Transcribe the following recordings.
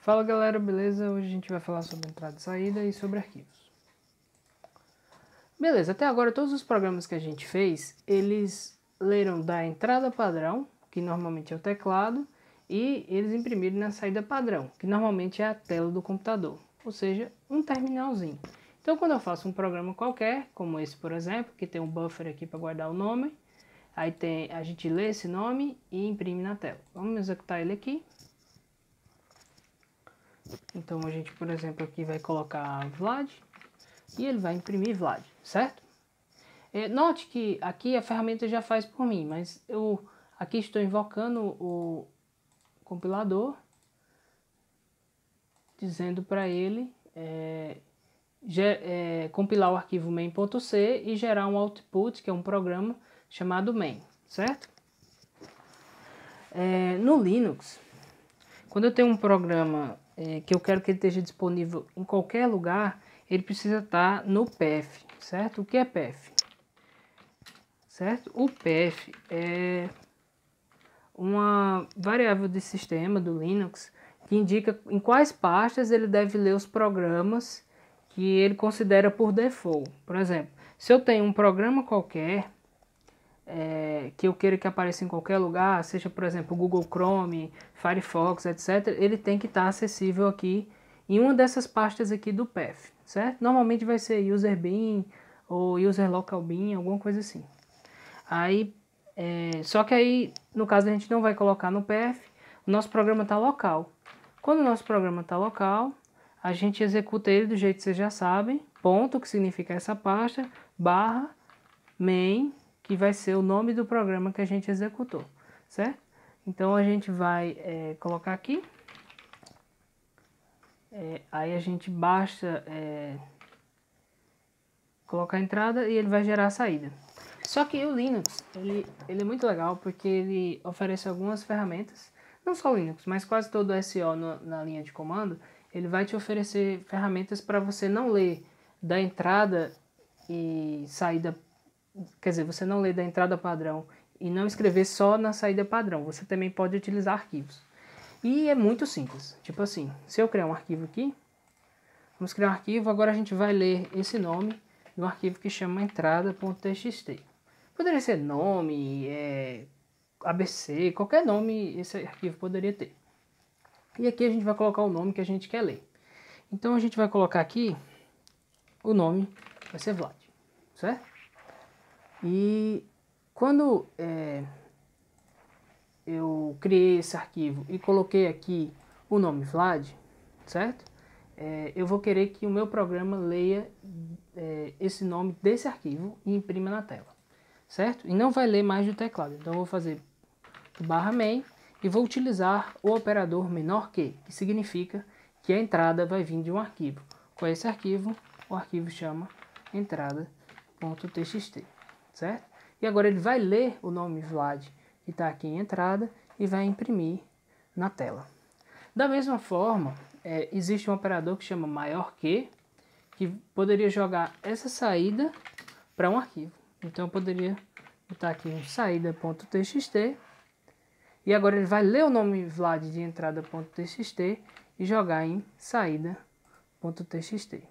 Fala galera, beleza? Hoje a gente vai falar sobre entrada e saída e sobre arquivos. Beleza, até agora todos os programas que a gente fez, eles leram da entrada padrão, que normalmente é o teclado, e eles imprimiram na saída padrão, que normalmente é a tela do computador, ou seja, um terminalzinho. Então quando eu faço um programa qualquer, como esse por exemplo, que tem um buffer aqui para guardar o nome, aí a gente lê esse nome e imprime na tela. Vamos executar ele aqui. Então a gente, por exemplo, aqui vai colocar Vlad e ele vai imprimir Vlad, certo? Note que aqui a ferramenta já faz por mim, mas eu aqui estou invocando o compilador, dizendo para ele compilar o arquivo main.c e gerar um output, que é um programa chamado main, certo? No Linux, quando eu tenho um programa que eu quero que ele esteja disponível em qualquer lugar, ele precisa estar no path, certo? O que é path? Certo? O path é uma variável de sistema do Linux que indica em quais pastas ele deve ler os programas que ele considera por default. Por exemplo, se eu tenho um programa qualquer que eu queira que apareça em qualquer lugar, seja por exemplo Google Chrome, Firefox, etc., ele tem que estar acessível aqui em uma dessas pastas aqui do path, certo? Normalmente vai ser user bin ou user local bin, alguma coisa assim. Aí, só que aí, no caso, a gente não vai colocar no path, o nosso programa está local. Quando o nosso programa está local, a gente executa ele do jeito que vocês já sabem, ponto, que significa essa pasta, barra, main, que vai ser o nome do programa que a gente executou, certo? Então a gente vai colocar aqui, aí a gente basta colocar a entrada e ele vai gerar a saída. Só que o Linux, ele é muito legal porque ele oferece algumas ferramentas, não só o Linux, mas quase todo o SO na linha de comando, ele vai te oferecer ferramentas para você não ler da entrada e saída, quer dizer, você não ler da entrada padrão e não escrever só na saída padrão, você também pode utilizar arquivos. E é muito simples, tipo assim, se eu criar um arquivo aqui, vamos criar um arquivo, agora a gente vai ler esse nome no arquivo que chama entrada.txt. Poderia ser nome, ABC, qualquer nome esse arquivo poderia ter. E aqui a gente vai colocar o nome que a gente quer ler. Então a gente vai colocar aqui o nome, vai ser Vlad, certo? E quando eu criei esse arquivo e coloquei aqui o nome Vlad, certo? Eu vou querer que o meu programa leia esse nome desse arquivo e imprima na tela, certo? E não vai ler mais do teclado. Então eu vou fazer barra main e vou utilizar o operador menor que significa que a entrada vai vir de um arquivo. Com esse arquivo, o arquivo chama entrada.txt, certo? E agora ele vai ler o nome Vlad que está aqui em entrada e vai imprimir na tela. Da mesma forma, existe um operador que chama maior que poderia jogar essa saída para um arquivo. Então eu poderia botar aqui um saída.txt e agora ele vai ler o nome Vlad de entrada.txt e jogar em saída.txt.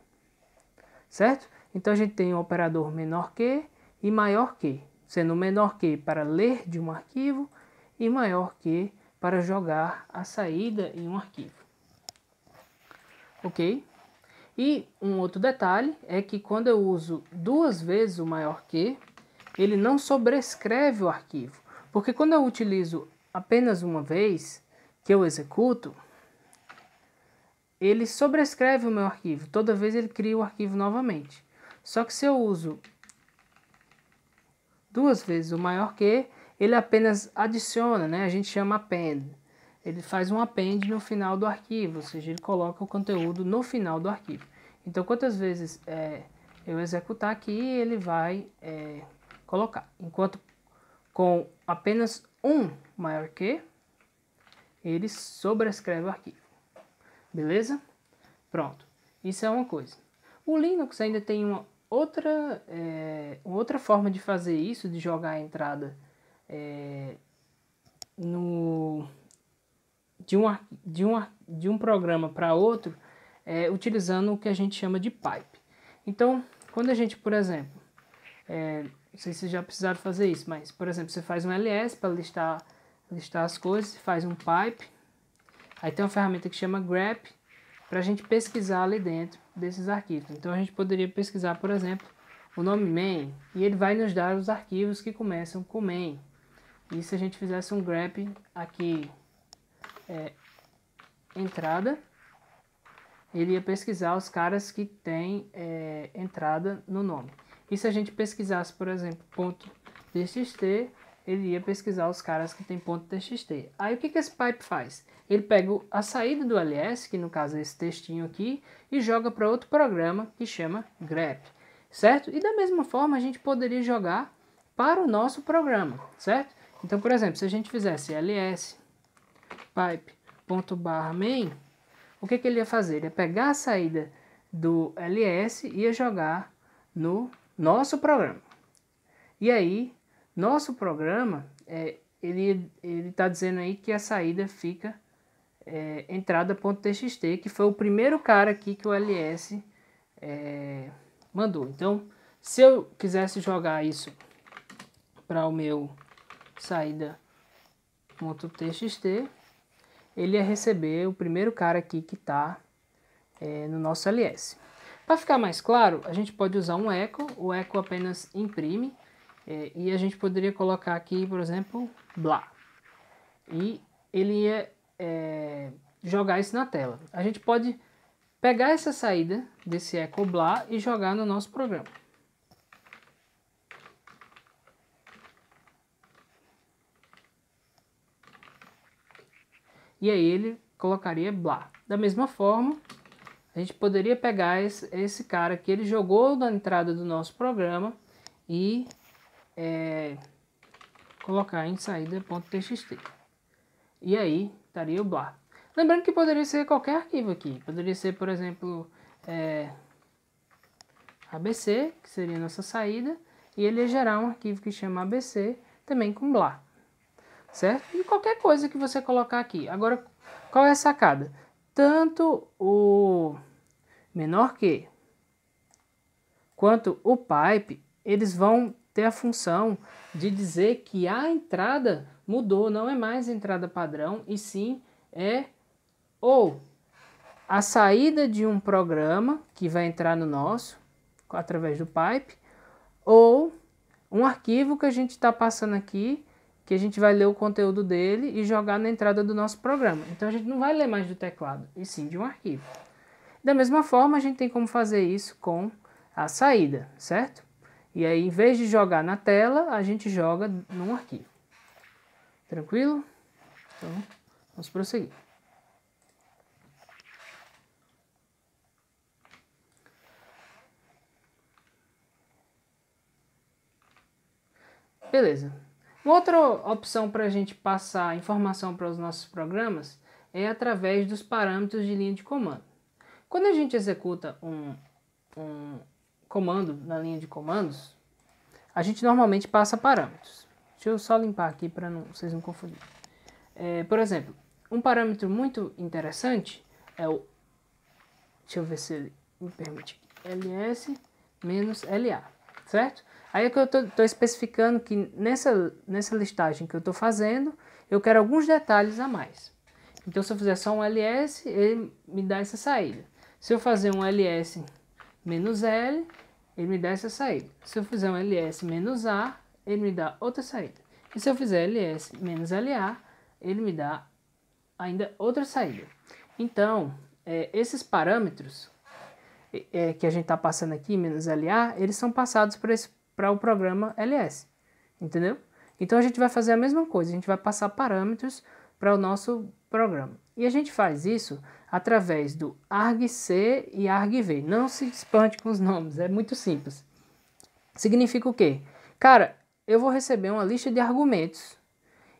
Certo? Então a gente tem um operador menor que e maior que, sendo menor que para ler de um arquivo e maior que para jogar a saída em um arquivo. Ok? E um outro detalhe é que quando eu uso duas vezes o maior que, ele não sobrescreve o arquivo. Porque quando eu utilizo apenas uma vez, que eu executo, ele sobrescreve o meu arquivo. Toda vez ele cria o arquivo novamente. Só que se eu uso duas vezes o maior que, ele apenas adiciona, né? A gente chama append. Ele faz um append no final do arquivo, ou seja, ele coloca o conteúdo no final do arquivo. Então, quantas vezes eu executar aqui, ele vai colocar. Enquanto com apenas um maior que, ele sobrescreve o arquivo. Beleza? Pronto. Isso é uma coisa. O Linux ainda tem uma outra forma de fazer isso, de jogar a entrada de um programa para outro utilizando o que a gente chama de pipe. Então, quando a gente, por exemplo, não sei se vocês já precisaram fazer isso, mas, por exemplo, você faz um ls para listar as coisas, faz um pipe, aí tem uma ferramenta que chama grep, para a gente pesquisar ali dentro desses arquivos. Então a gente poderia pesquisar, por exemplo, o nome main, e ele vai nos dar os arquivos que começam com main. E se a gente fizesse um grep aqui, entrada, ele ia pesquisar os caras que tem entrada no nome. E se a gente pesquisasse, por exemplo, .txt, ele ia pesquisar os caras que tem .txt. Aí o que esse pipe faz? Ele pega a saída do ls, que no caso é esse textinho aqui, e joga para outro programa que chama grep, certo? E da mesma forma a gente poderia jogar para o nosso programa, certo? Então, por exemplo, se a gente fizesse ls pipe.main, o que ele ia fazer? Ele ia pegar a saída do ls e ia jogar no nosso programa. E aí, nosso programa, ele está dizendo aí que a saída fica entrada.txt, que foi o primeiro cara aqui que o ls mandou. Então, se eu quisesse jogar isso para o meu saída.txt, ele ia receber o primeiro cara aqui que está no nosso ls. Para ficar mais claro, a gente pode usar um echo, o echo apenas imprime, e a gente poderia colocar aqui, por exemplo, blá. E ele ia jogar isso na tela. A gente pode pegar essa saída desse echo blá e jogar no nosso programa. E aí ele colocaria blá. Da mesma forma, a gente poderia pegar esse cara que ele jogou na entrada do nosso programa e colocar em saída.txt. E aí estaria o blá. Lembrando que poderia ser qualquer arquivo aqui. Poderia ser, por exemplo, ABC, que seria a nossa saída, e ele ia gerar um arquivo que chama ABC, também com blá. Certo? E qualquer coisa que você colocar aqui. Agora, qual é a sacada? Tanto o menor que quanto o pipe, eles vão ter a função de dizer que a entrada mudou, não é mais entrada padrão, e sim ou a saída de um programa que vai entrar no nosso, através do pipe, ou um arquivo que a gente está passando aqui, que a gente vai ler o conteúdo dele e jogar na entrada do nosso programa. Então a gente não vai ler mais do teclado, e sim de um arquivo. Da mesma forma, a gente tem como fazer isso com a saída, certo? E aí, em vez de jogar na tela, a gente joga num arquivo. Tranquilo? Então, vamos prosseguir. Beleza. Uma outra opção para a gente passar informação para os nossos programas é através dos parâmetros de linha de comando. Quando a gente executa um comando na linha de comandos, a gente normalmente passa parâmetros. Deixa eu só limpar aqui para vocês não confundirem. Por exemplo, um parâmetro muito interessante é o... Deixa eu ver se ele me permite. ls-la, certo? Aí é que eu estou especificando que nessa listagem que eu estou fazendo, eu quero alguns detalhes a mais. Então, se eu fizer só um ls, ele me dá essa saída. Se eu fazer um ls-l, ele me dá essa saída. Se eu fizer um ls-a, ele me dá outra saída. E se eu fizer ls-la, ele me dá ainda outra saída. Então, esses parâmetros que a gente está passando aqui, -la, eles são passados para o programa ls, entendeu? Então a gente vai fazer a mesma coisa, a gente vai passar parâmetros para o nosso programa. E a gente faz isso através do argc e argv. Não se espante com os nomes, é muito simples. Significa o quê? Cara, eu vou receber uma lista de argumentos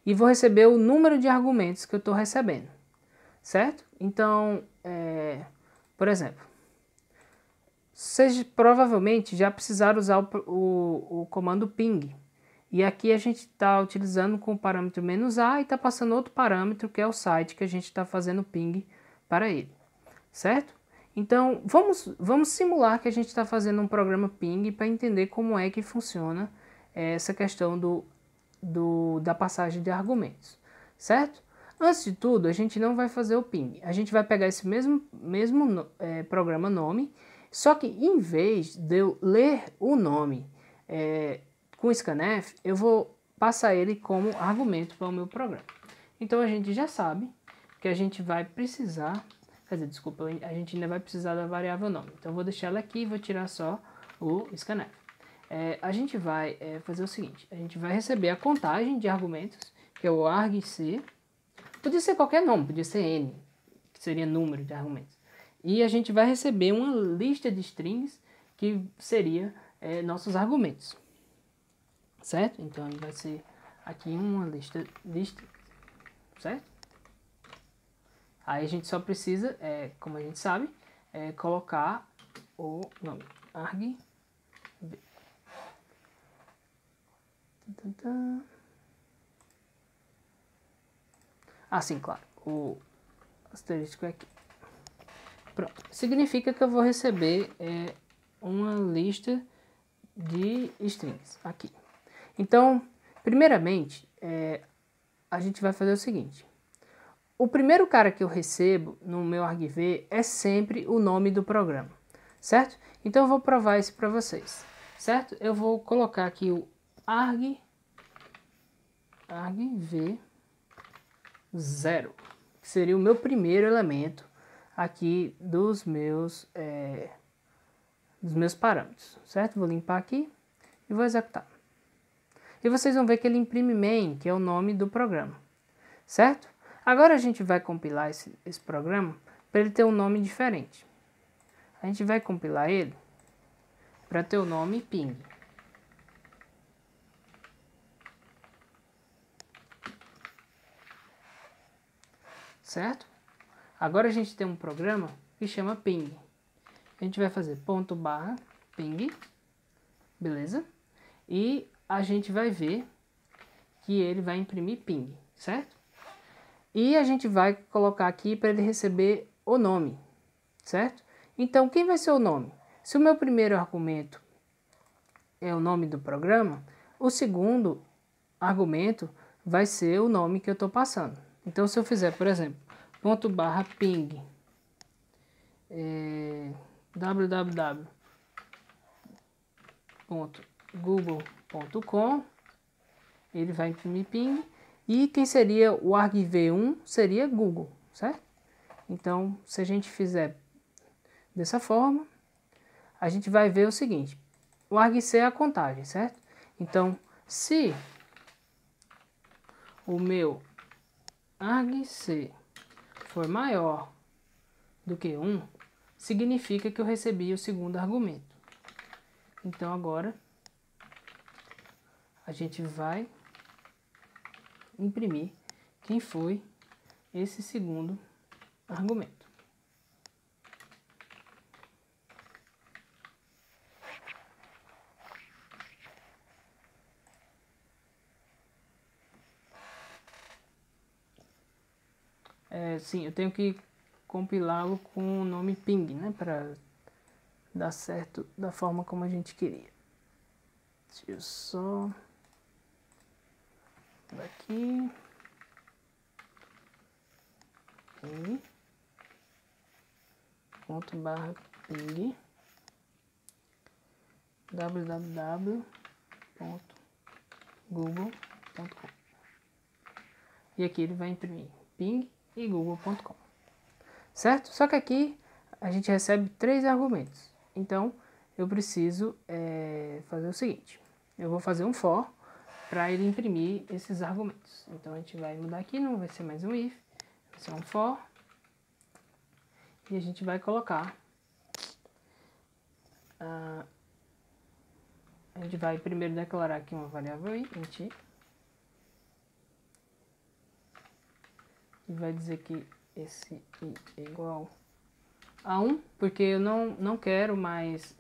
e vou receber o número de argumentos que eu estou recebendo, certo? Então, por exemplo, vocês provavelmente já precisaram usar o comando ping. E aqui a gente está utilizando com o parâmetro "-a" e está passando outro parâmetro que é o site que a gente está fazendo ping para ele, certo? Então vamos simular que a gente está fazendo um programa ping para entender como é que funciona essa questão da passagem de argumentos, certo? Antes de tudo, a gente não vai fazer o ping, a gente vai pegar esse mesmo programa nome, só que em vez de eu ler o nome com o scanf, eu vou passar ele como argumento para o meu programa. Então a gente já sabe que a gente vai precisar, quer dizer, desculpa, a gente ainda vai precisar da variável nome. Então eu vou deixar ela aqui e vou tirar só o scanf. A gente vai fazer o seguinte, a gente vai receber a contagem de argumentos, que é o argc, podia ser qualquer nome, podia ser n, que seria número de argumentos. E a gente vai receber uma lista de strings, que seria nossos argumentos, certo? Então vai ser aqui uma lista, certo? Aí a gente só precisa, como a gente sabe, colocar o nome arg. Ah, sim, claro. O asterisco é aqui. Pronto. Significa que eu vou receber uma lista de strings aqui. Então, primeiramente, a gente vai fazer o seguinte. O primeiro cara que eu recebo no meu argv é sempre o nome do programa, certo? Então eu vou provar isso para vocês, certo? Eu vou colocar aqui o argv0, que seria o meu primeiro elemento aqui dos meus parâmetros, certo? Vou limpar aqui e vou executar. E vocês vão ver que ele imprime main, que é o nome do programa, certo? Agora a gente vai compilar esse programa para ele ter um nome diferente. A gente vai compilar ele para ter o nome ping. Certo? Agora a gente tem um programa que chama ping. A gente vai fazer ./ping, beleza? E a gente vai ver que ele vai imprimir ping, certo? E a gente vai colocar aqui para ele receber o nome, certo? Então, quem vai ser o nome? Se o meu primeiro argumento é o nome do programa, o segundo argumento vai ser o nome que eu estou passando. Então, se eu fizer, por exemplo, ./ping www.google.com, ele vai imprimir ping, e quem seria o argv1 seria Google, certo? Então, se a gente fizer dessa forma, a gente vai ver o seguinte, o argc é a contagem, certo? Então, se o meu argc for maior do que 1, significa que eu recebi o segundo argumento. Então, agora, a gente vai imprimir quem foi esse segundo argumento. Sim, eu tenho que compilá-lo com o nome ping, né, para dar certo da forma como a gente queria. Deixa eu só daqui ping ./ping www.google.com, e aqui ele vai imprimir ping e google.com, certo? Só que aqui a gente recebe 3 argumentos, então eu preciso fazer o seguinte, eu vou fazer um for para ele imprimir esses argumentos. Então a gente vai mudar aqui, não vai ser mais um if, vai ser um for, e a gente vai colocar, a gente vai primeiro declarar aqui uma variável int, e vai dizer que esse i é igual a 1, porque eu não quero mais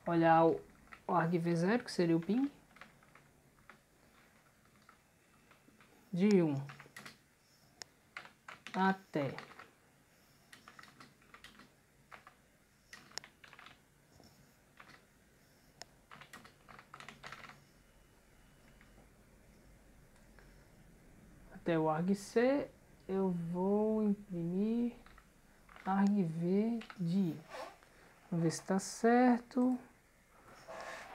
olhar o argv0, que seria o ping. de 1 até o argc, eu vou imprimir argv de i. Vamos ver se está certo.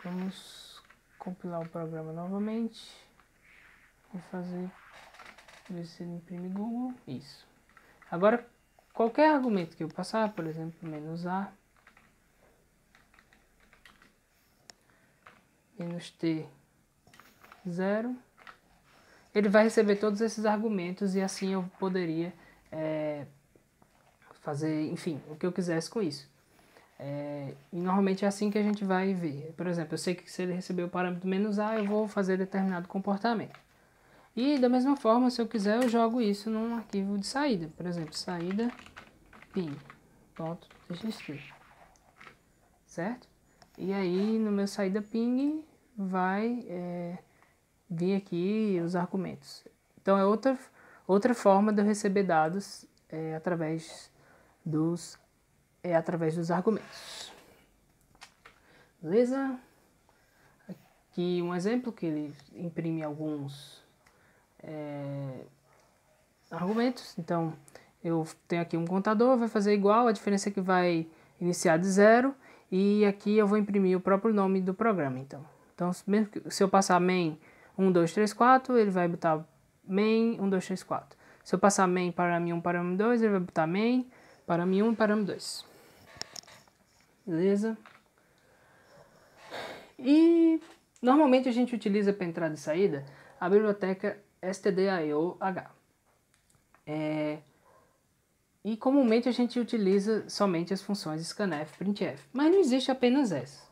Vamos compilar o programa novamente. Vou fazer, ver se ele imprime Google. Isso. Agora, qualquer argumento que eu passar, por exemplo, -a, -t, 0, ele vai receber todos esses argumentos e assim eu poderia fazer, enfim, o que eu quisesse com isso. E normalmente é assim que a gente vai ver. Por exemplo, eu sei que se ele receber o parâmetro -a, eu vou fazer determinado comportamento. E da mesma forma, se eu quiser, eu jogo isso num arquivo de saída. Por exemplo, saída ping.txt, certo? E aí no meu saída ping vai vir aqui os argumentos. Então é outra forma de eu receber dados através dos argumentos. Beleza? Aqui um exemplo que ele imprime alguns argumentos. Então eu tenho aqui um contador, vai fazer igual, a diferença é que vai iniciar de 0 e aqui eu vou imprimir o próprio nome do programa. Então mesmo que, se eu passar main 1, 2, 3, 4, ele vai botar main 1, 2, 3, 4. Se eu passar main parâmetro 1, parâmetro 2, ele vai botar main parâmetro 1 e parâmetro 2. Beleza? E normalmente a gente utiliza para entrada e saída a biblioteca stdioh. E comumente a gente utiliza somente as funções scanf e printf, mas não existe apenas essa.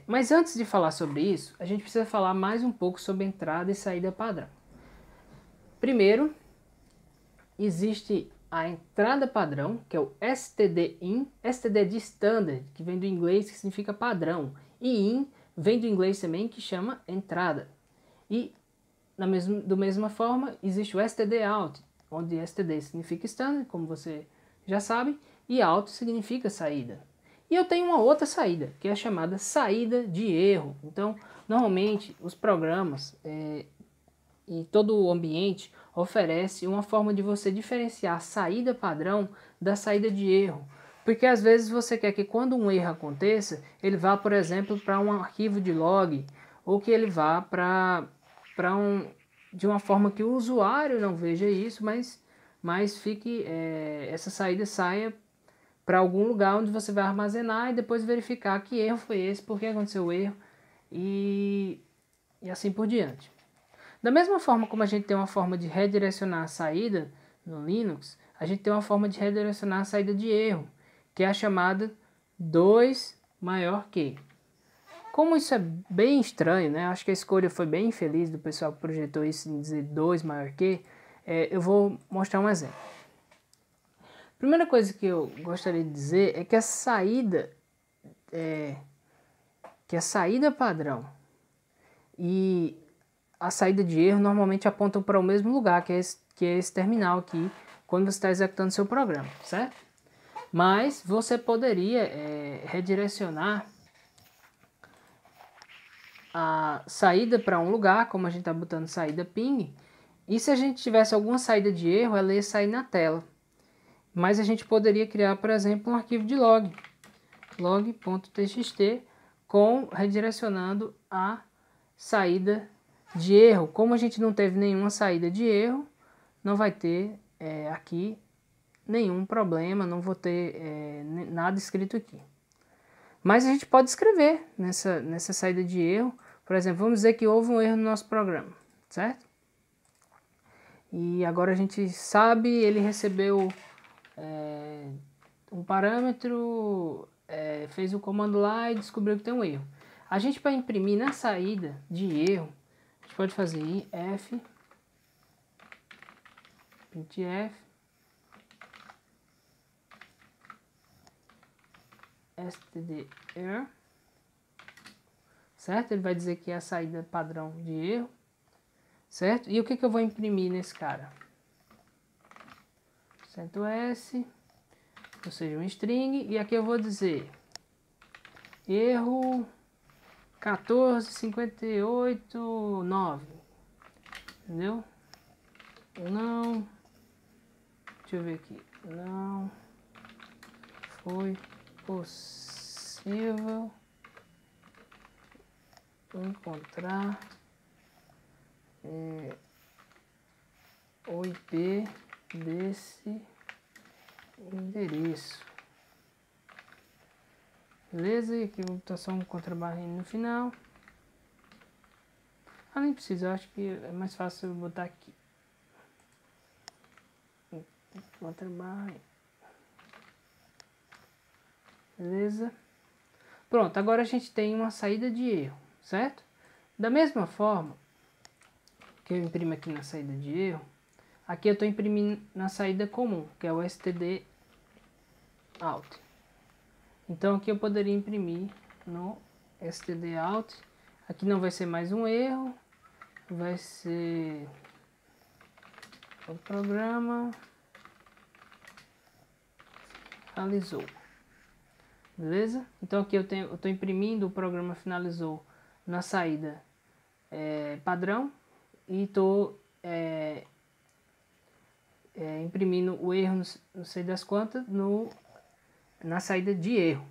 Mas antes de falar sobre isso, a gente precisa falar mais um pouco sobre entrada e saída padrão. Primeiro, existe a entrada padrão, que é o std_in, std de standard, que vem do inglês, que significa padrão, e in vem do inglês também, que chama entrada. E da mesma forma, existe o std_out, onde std significa standard, como você já sabe, e out significa saída. E eu tenho uma outra saída, que é a chamada saída de erro. Então, normalmente, os programas e todo o ambiente oferece uma forma de você diferenciar a saída padrão da saída de erro. Porque às vezes você quer que quando um erro aconteça, ele vá, por exemplo, para um arquivo de log, ou que ele vá de uma forma que o usuário não veja isso, mas fique essa saída saia para algum lugar onde você vai armazenar e depois verificar que erro foi esse, por que aconteceu o erro e assim por diante. Da mesma forma como a gente tem uma forma de redirecionar a saída no Linux, a gente tem uma forma de redirecionar a saída de erro, que é a chamada 2 maior que. Como isso é bem estranho, né? Acho que a escolha foi bem infeliz do pessoal que projetou isso em dizer 2 maior que, eu vou mostrar um exemplo. A primeira coisa que eu gostaria de dizer é que a saída padrão e a saída de erro normalmente apontam para o mesmo lugar, que é esse terminal aqui, quando você está executando seu programa, certo? Mas você poderia redirecionar a saída para um lugar, como a gente está botando saída ping, e se a gente tivesse alguma saída de erro, ela ia sair na tela. Mas a gente poderia criar, por exemplo, um arquivo de log.txt, redirecionando a saída de erro. Como a gente não teve nenhuma saída de erro, não vai ter aqui nenhum problema, não vou ter nada escrito aqui. Mas a gente pode escrever nessa saída de erro. Por exemplo, vamos dizer que houve um erro no nosso programa, certo? E agora a gente sabe, ele recebeu um parâmetro, fez o comando lá e descobriu que tem um erro. A gente, para imprimir na saída de erro, a gente pode fazer if printf std_error, certo? Ele vai dizer que é a saída padrão de erro. certo? E o que eu vou imprimir nesse cara? Acento S, ou seja, um string, e aqui eu vou dizer erro 14589, entendeu? Não, deixa eu ver aqui, não foi possível encontrar o IP desse endereço. Beleza? E aqui vou botar só um contrabarrinho no final. Nem precisa, eu acho que é mais fácil eu botar aqui. Contrabarrinho. Beleza? Pronto, agora a gente tem uma saída de erro, certo? Da mesma forma que eu imprimo aqui na saída de erro, aqui eu estou imprimindo na saída comum, que é o std out. Então aqui eu poderia imprimir no std out. Aqui não vai ser mais um erro, vai ser o programa finalizou. Beleza? Então aqui eu estou imprimindo o programa finalizou na saída padrão e estou imprimindo o erro, não sei das quantas, na saída de erro.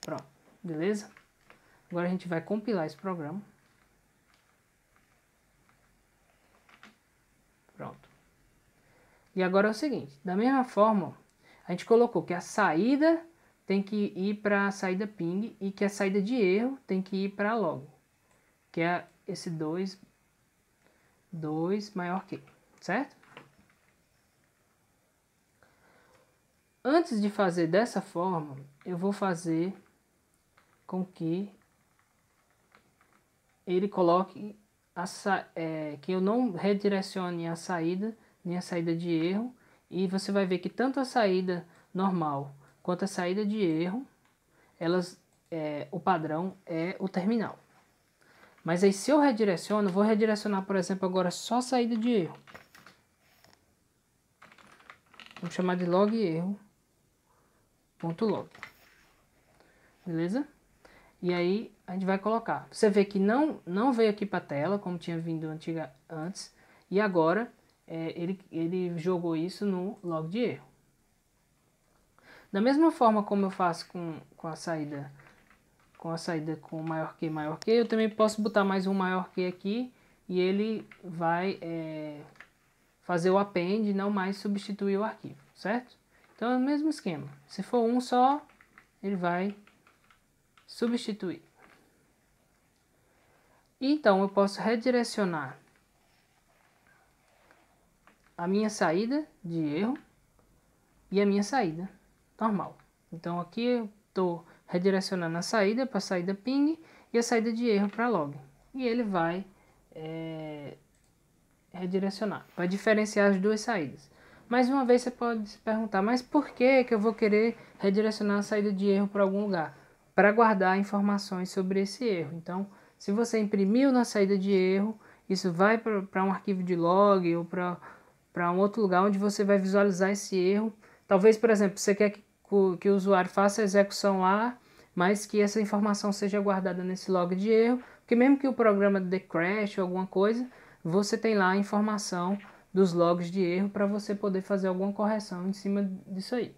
Pronto, beleza? Agora a gente vai compilar esse programa. Pronto. E agora é o seguinte, da mesma forma, a gente colocou que a saída tem que ir para a saída ping e que a saída de erro tem que ir para a log, que é esse 2 maior que, certo? Antes de fazer dessa forma, eu vou fazer com que ele coloque que eu não redirecione a saída nem a saída de erro, e você vai ver que tanto a saída normal quanto a saída de erro, o padrão é o terminal. Mas aí se eu redireciono, vou redirecionar, por exemplo, agora só a saída de erro. Vamos chamar de log erro.log. Beleza? E aí a gente vai colocar. Você vê que não veio aqui para a tela, como tinha vindo antes. E agora ele jogou isso no log de erro. Da mesma forma como eu faço com a saída com maior que, eu também posso botar mais um maior que aqui e ele vai fazer o append, não mais substituir o arquivo, certo? Então é o mesmo esquema. Se for um só, ele vai substituir. Então eu posso redirecionar a minha saída de erro e a minha saída normal. Então aqui eu estou redirecionando a saída para a saída ping e a saída de erro para log. E ele vai redirecionar, vai diferenciar as duas saídas. Mais uma vez você pode se perguntar, mas por que eu vou querer redirecionar a saída de erro para algum lugar? Para guardar informações sobre esse erro. Então, se você imprimiu na saída de erro, isso vai para um arquivo de log ou para um outro lugar onde você vai visualizar esse erro. Talvez, por exemplo, você quer que o usuário faça a execução lá, mas que essa informação seja guardada nesse log de erro, porque mesmo que o programa dê crash ou alguma coisa, você tem lá a informação dos logs de erro para você poder fazer alguma correção em cima disso aí.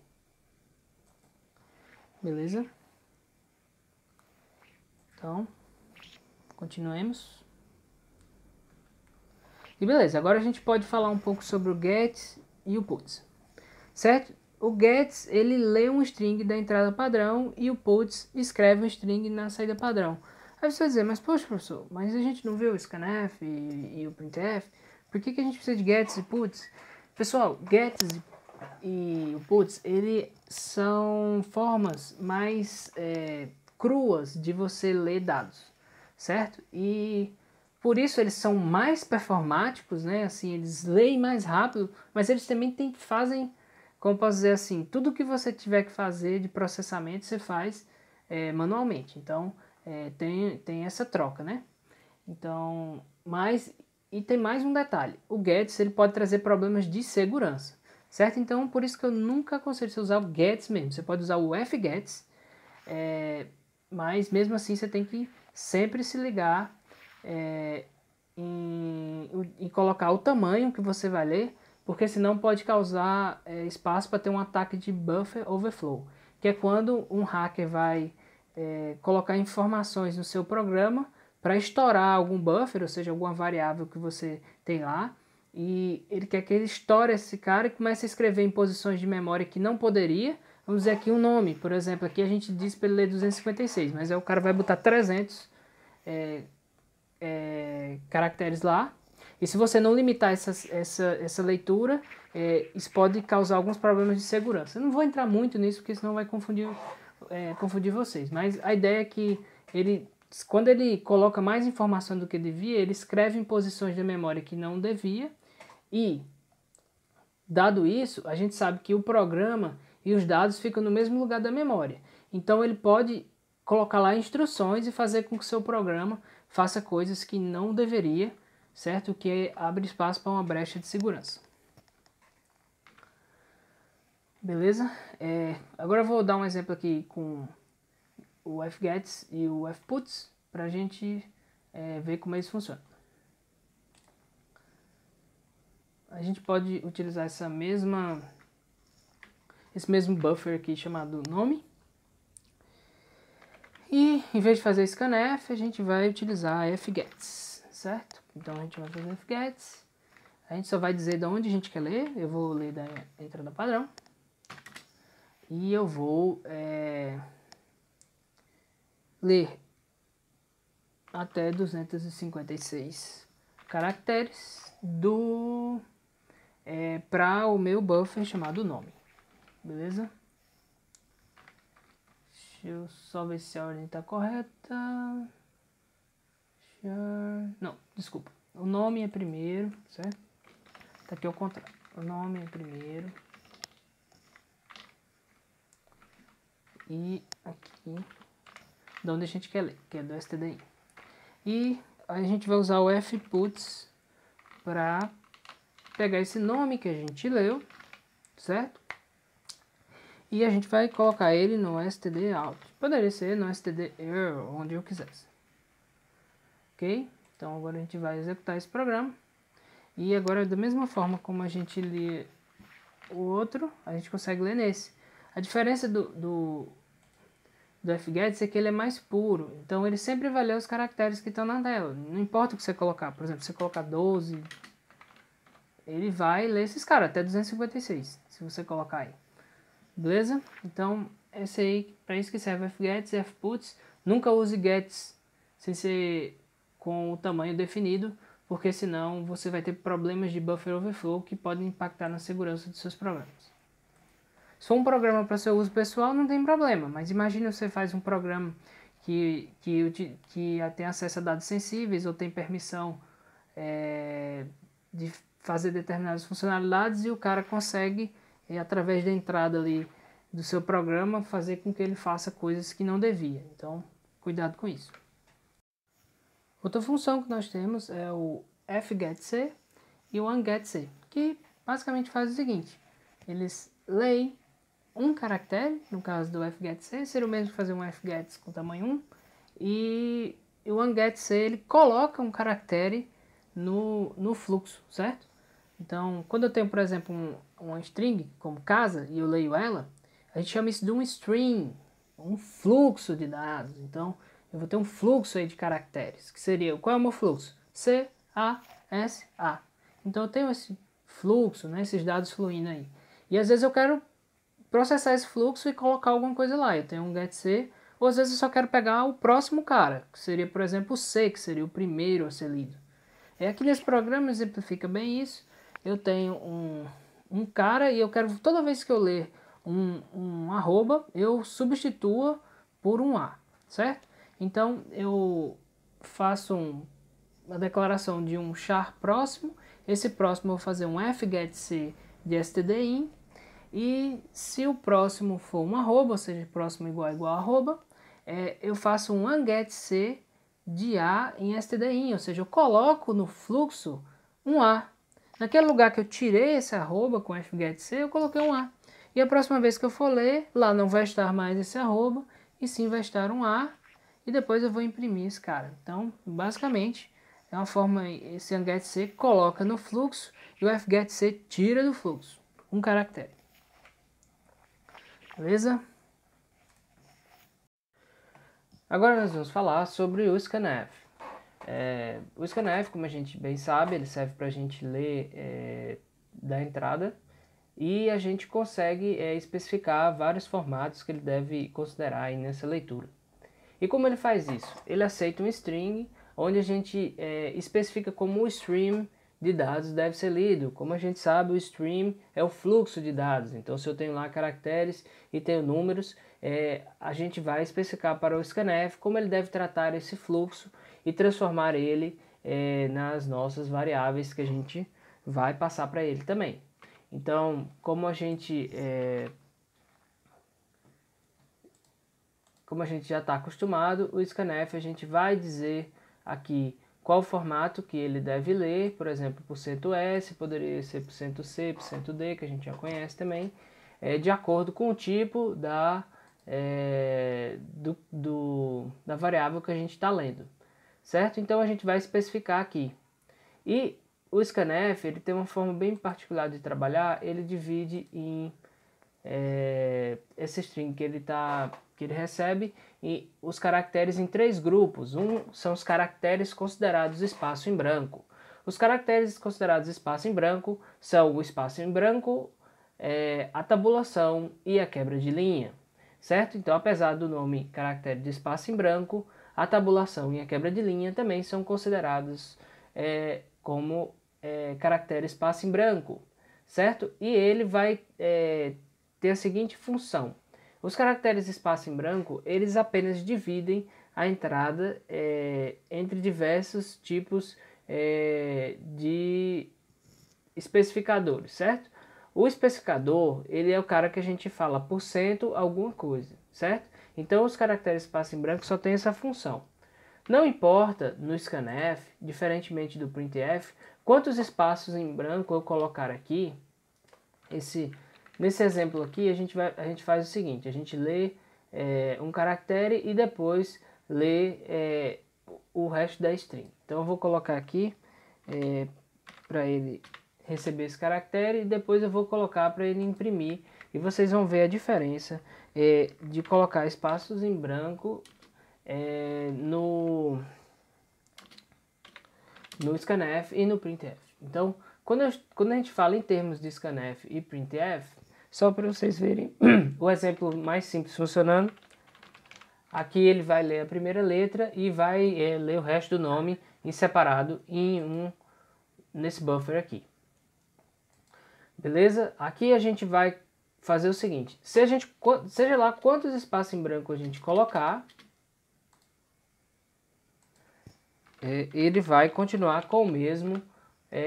Beleza? Então, continuemos. E beleza, agora a gente pode falar um pouco sobre o get e o puts. Certo? O get, ele lê um string da entrada padrão e o puts escreve um string na saída padrão. Aí você vai dizer, mas poxa professor, mas a gente não viu o scanf e o printf, por que a gente precisa de gets e puts? Pessoal, gets e o puts, eles são formas mais cruas de você ler dados, certo? E por isso eles são mais performáticos, né? Assim, eles leem mais rápido, mas eles também fazem, como posso dizer assim, tudo que você tiver que fazer de processamento você faz manualmente. Então tem essa troca, né? Então, mas E tem mais um detalhe, o gets ele pode trazer problemas de segurança, certo? Então por isso que eu nunca aconselho você usar o gets mesmo, você pode usar o fgets, mas mesmo assim você tem que sempre se ligar em colocar o tamanho que você vai ler, porque senão pode causar espaço para ter um ataque de buffer overflow, que é quando um hacker vai colocar informações no seu programa para estourar algum buffer, ou seja, alguma variável que você tem lá, e ele quer que ele estoure esse cara e comece a escrever em posições de memória que não poderia. Vamos dizer aqui um nome, por exemplo, aqui a gente diz para ele ler 256, mas aí o cara vai botar 300 caracteres lá, e se você não limitar essa leitura, isso pode causar alguns problemas de segurança. Eu não vou entrar muito nisso, porque senão vai confundir vocês, mas a ideia é que quando ele coloca mais informação do que devia, ele escreve em posições da memória que não devia, e dado isso, a gente sabe que o programa e os dados ficam no mesmo lugar da memória. Então ele pode colocar lá instruções e fazer com que o seu programa faça coisas que não deveria, certo? O que abre espaço para uma brecha de segurança. Beleza? Agora eu vou dar um exemplo aqui com o fgets e o fputs para a gente ver como eles funcionam. A gente pode utilizar esse mesmo buffer aqui chamado nome. E em vez de fazer scanf, a gente vai utilizar fgets, certo? Então a gente vai fazer fgets. A gente só vai dizer de onde a gente quer ler. Eu vou ler da entrada padrão. E eu vou ler até 256 caracteres para o meu buffer chamado nome. Beleza? Deixa eu só ver se a ordem está correta. Não, desculpa. O nome é primeiro, certo? Tá aqui ao contrário. O nome é primeiro. E aqui, de onde a gente quer ler, que é do stdin. E a gente vai usar o fputs para pegar esse nome que a gente leu, certo? E a gente vai colocar ele no stdout. Poderia ser no stderr, onde eu quisesse. Ok? Então agora a gente vai executar esse programa. E agora, da mesma forma como a gente lê o outro, a gente consegue ler nesse. A diferença do fgets é que ele é mais puro. Então ele sempre vai ler os caracteres que estão na tela. Não importa o que você colocar. Por exemplo, se você colocar 12, ele vai ler esses caras, até 256, se você colocar aí. Beleza? Então, esse aí, para isso que serve fgets e fputs. Nunca use gets sem ser com o tamanho definido, porque senão você vai ter problemas de buffer overflow que podem impactar na segurança dos seus programas. Se for um programa para seu uso pessoal, não tem problema, mas imagine você faz um programa que tem acesso a dados sensíveis ou tem permissão de fazer determinadas funcionalidades e o cara consegue, através da entrada ali do seu programa, fazer com que ele faça coisas que não devia. Então, cuidado com isso. Outra função que nós temos é o fgetc e o ungetc, que basicamente faz o seguinte: eles leem um caractere, no caso do fgetc, seria o mesmo que fazer um fgets com tamanho 1, e o ungetc ele coloca um caractere no fluxo, certo? Então, quando eu tenho, por exemplo, uma string como casa e eu leio ela, a gente chama isso de um string, um fluxo de dados. Então, eu vou ter um fluxo aí de caracteres, que seria, qual é o meu fluxo? C, A, S, A. Então eu tenho esse fluxo, né, esses dados fluindo aí. E às vezes eu quero processar esse fluxo e colocar alguma coisa lá. Eu tenho um getC, ou às vezes eu só quero pegar o próximo cara, que seria, por exemplo, o C, que seria o primeiro a ser lido. Aqui nesse programa exemplifica bem isso. Eu tenho um cara e eu quero, toda vez que eu ler um arroba, eu substitua por um A, certo? Então eu faço uma declaração de um char próximo. Esse próximo eu vou fazer um fgetc de stdin. E se o próximo for um arroba, ou seja, próximo igual a arroba, eu faço um ungetc de A em stdin, ou seja, eu coloco no fluxo um A. Naquele lugar que eu tirei esse arroba com fgetC, eu coloquei um A. E a próxima vez que eu for ler, lá não vai estar mais esse arroba, e sim vai estar um A, e depois eu vou imprimir esse cara. Então, basicamente, é uma forma, esse getC coloca no fluxo, e o fgetC tira do fluxo, um caractere. Beleza? Agora nós vamos falar sobre o scanf. O scanf, como a gente bem sabe, ele serve para a gente ler da entrada e a gente consegue especificar vários formatos que ele deve considerar aí nessa leitura. E como ele faz isso? Ele aceita um string, onde a gente especifica como o stream de dados deve ser lido. Como a gente sabe, o stream é o fluxo de dados. Então, se eu tenho lá caracteres e tenho números, a gente vai especificar para o scanf como ele deve tratar esse fluxo e transformar ele nas nossas variáveis que a gente vai passar para ele também. Então, como a gente já está acostumado, o scanf a gente vai dizer aqui qual o formato que ele deve ler, por exemplo, %S, poderia ser %C, %D, que a gente já conhece também, de acordo com o tipo da variável que a gente está lendo, certo? Então a gente vai especificar aqui. E o scanf, ele tem uma forma bem particular de trabalhar, ele divide em esse string que ele recebe e os caracteres em 3 grupos. São os caracteres considerados espaço em branco. Os caracteres considerados espaço em branco são o espaço em branco, a tabulação e a quebra de linha, certo? Então, apesar do nome caractere de espaço em branco, a tabulação e a quebra de linha também são considerados como caractere espaço em branco, certo? E ele vai ter a seguinte função. Os caracteres espaço em branco, eles apenas dividem a entrada entre diversos tipos de especificadores, certo? O especificador, ele é o cara que a gente fala % alguma coisa, certo? Então, os caracteres espaço em branco só tem essa função. Não importa no scanf, diferentemente do printf, quantos espaços em branco eu colocar aqui. Nesse exemplo aqui, a gente faz o seguinte, a gente lê um caractere e depois lê o resto da string. Então eu vou colocar aqui para ele receber esse caractere e depois eu vou colocar para ele imprimir. E vocês vão ver a diferença de colocar espaços em branco no scanf e no printf. Então, quando a gente fala em termos de scanf e printf, só para vocês verem o exemplo mais simples funcionando, aqui ele vai ler a primeira letra e vai ler o resto do nome em separado nesse buffer aqui. Beleza? Aqui a gente vai fazer o seguinte, seja lá quantos espaços em branco a gente colocar, ele vai continuar com o mesmo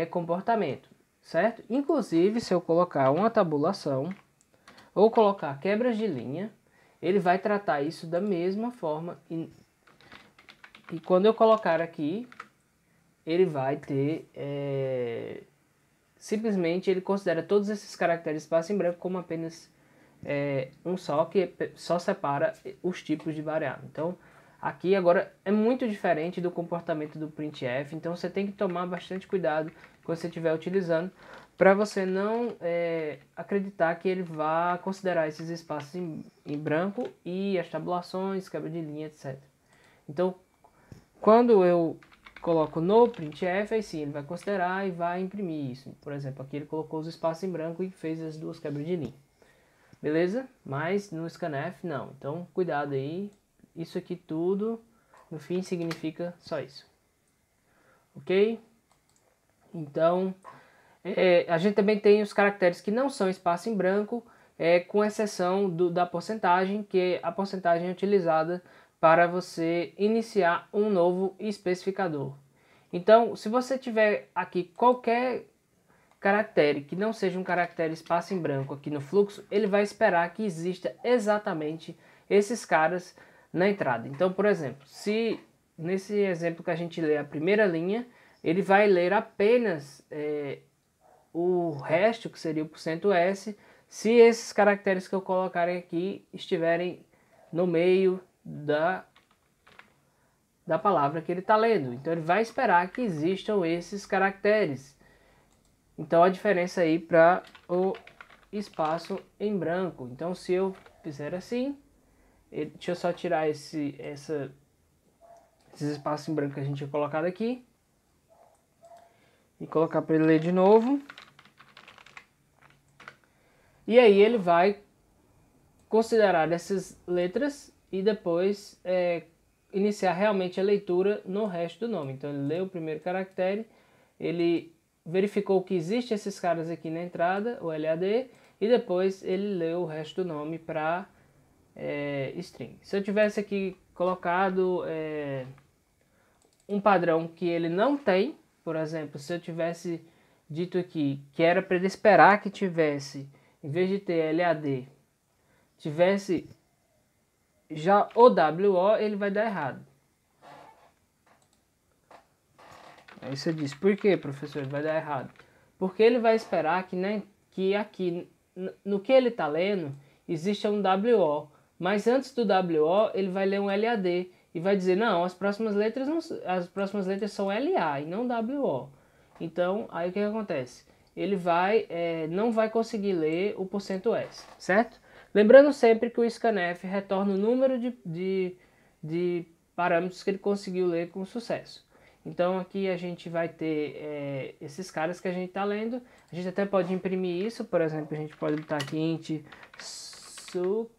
comportamento, certo? Inclusive, se eu colocar uma tabulação ou colocar quebras de linha, ele vai tratar isso da mesma forma e quando eu colocar aqui, ele vai ter simplesmente ele considera todos esses caracteres espaço em branco como apenas um só, que só separa os tipos de variável. Então, aqui agora é muito diferente do comportamento do printf, então você tem que tomar bastante cuidado quando você estiver utilizando, para você não acreditar que ele vá considerar esses espaços em branco e as tabulações, quebra de linha, etc. Então, quando eu coloco no printf, aí sim, ele vai considerar e vai imprimir isso. Por exemplo, aqui ele colocou os espaços em branco e fez as duas quebras de linha. Beleza? Mas no scanf não. Então, cuidado aí. Isso aqui tudo, no fim, significa só isso. Ok? Então, a gente também tem os caracteres que não são espaço em branco, com exceção da porcentagem, que a porcentagem é utilizada para você iniciar um novo especificador. Então, se você tiver aqui qualquer caractere que não seja um caractere espaço em branco aqui no fluxo, ele vai esperar que exista exatamente esses caras na entrada. Então, por exemplo, se nesse exemplo que a gente lê a primeira linha, ele vai ler apenas o resto, que seria o %s, se esses caracteres que eu colocarem aqui estiverem no meio da palavra que ele está lendo. Então ele vai esperar que existam esses caracteres. Então a diferença aí para o espaço em branco. Então se eu fizer assim, deixa eu só tirar esses espaços em branco que a gente tinha colocado aqui e colocar para ele ler de novo. E aí ele vai considerar essas letras e depois iniciar realmente a leitura no resto do nome. Então ele leu o primeiro caractere, ele verificou que existem esses caras aqui na entrada, o LAD, e depois ele leu o resto do nome para string. Se eu tivesse aqui colocado um padrão que ele não tem, por exemplo, se eu tivesse dito aqui que era para ele esperar que tivesse, em vez de ter LAD, tivesse já o WO, ele vai dar errado. Aí você diz, por que, professor, vai dar errado? Porque ele vai esperar que aqui, no que ele está lendo, existe um WO. Mas antes do WO, ele vai ler um LAD. E vai dizer, não, as próximas letras são LA e não WO. Então, aí o que acontece? Ele não vai conseguir ler o %s, certo? Lembrando sempre que o scanf retorna o número de parâmetros que ele conseguiu ler com sucesso. Então aqui a gente vai ter esses caras que a gente está lendo. A gente até pode imprimir isso, por exemplo, a gente pode botar aqui int suc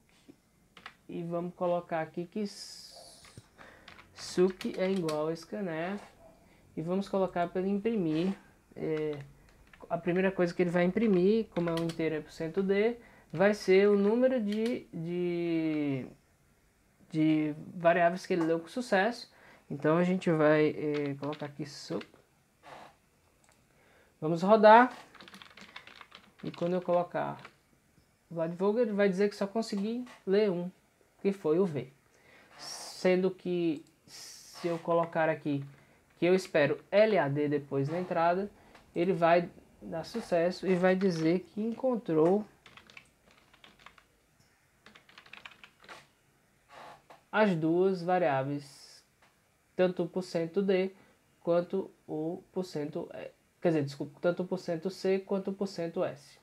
e vamos colocar aqui que suc é igual a scanf e vamos colocar para ele imprimir. A primeira coisa que ele vai imprimir, como é um inteiro %d, vai ser o número de variáveis que ele leu com sucesso. Então a gente vai colocar aqui suc. Vamos rodar. E quando eu colocar Vladvoger, ele vai dizer que só consegui ler um, que foi o V. Sendo que se eu colocar aqui que eu espero LAD depois na entrada, ele vai dar sucesso e vai dizer que encontrou as duas variáveis, tanto o %d quanto o quer dizer, desculpa, tanto o %c quanto o %s.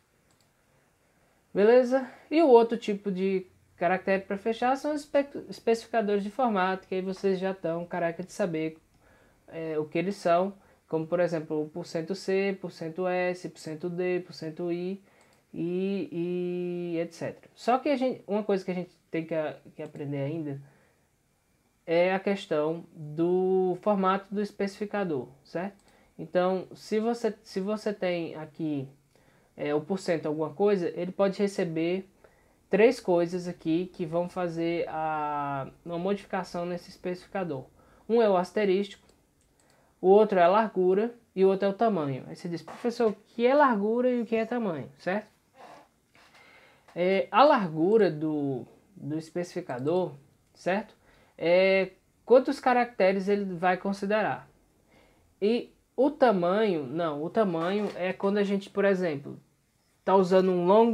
Beleza? E o outro tipo de caractere para fechar são os especificadores de formato, que aí vocês já estão careca de saber o que eles são, como por exemplo o %c, %s, %d, %i e etc. Só que uma coisa que a gente tem que aprender ainda é a questão do formato do especificador, certo? Então, se você tem aqui o % alguma coisa, ele pode receber três coisas aqui que vão fazer uma modificação nesse especificador. Um é o asterístico, o outro é a largura e o outro é o tamanho. Aí você diz, professor, o que é largura e o que é tamanho, certo? A largura do especificador, certo? Quantos caracteres ele vai considerar. E o tamanho, não, o tamanho é quando a gente, por exemplo, está usando um long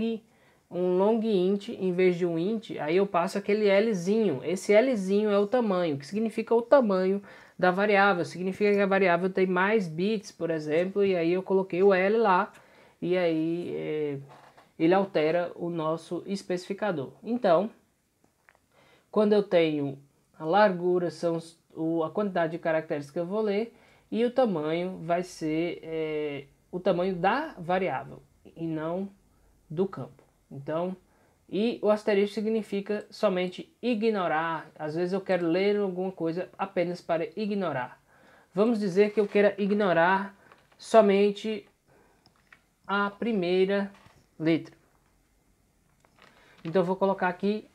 int em vez de um int, aí eu passo aquele Lzinho. Esse Lzinho é o tamanho, que significa o tamanho da variável. Significa que a variável tem mais bits, por exemplo, e aí eu coloquei o L lá, e aí ele altera o nosso especificador. Então, quando eu tenho a largura, são a quantidade de caracteres que eu vou ler, e o tamanho vai ser o tamanho da variável, e não do campo. Então, e o asterisco significa somente ignorar. Às vezes eu quero ler alguma coisa apenas para ignorar. Vamos dizer que eu queira ignorar somente a primeira letra. Então eu vou colocar aqui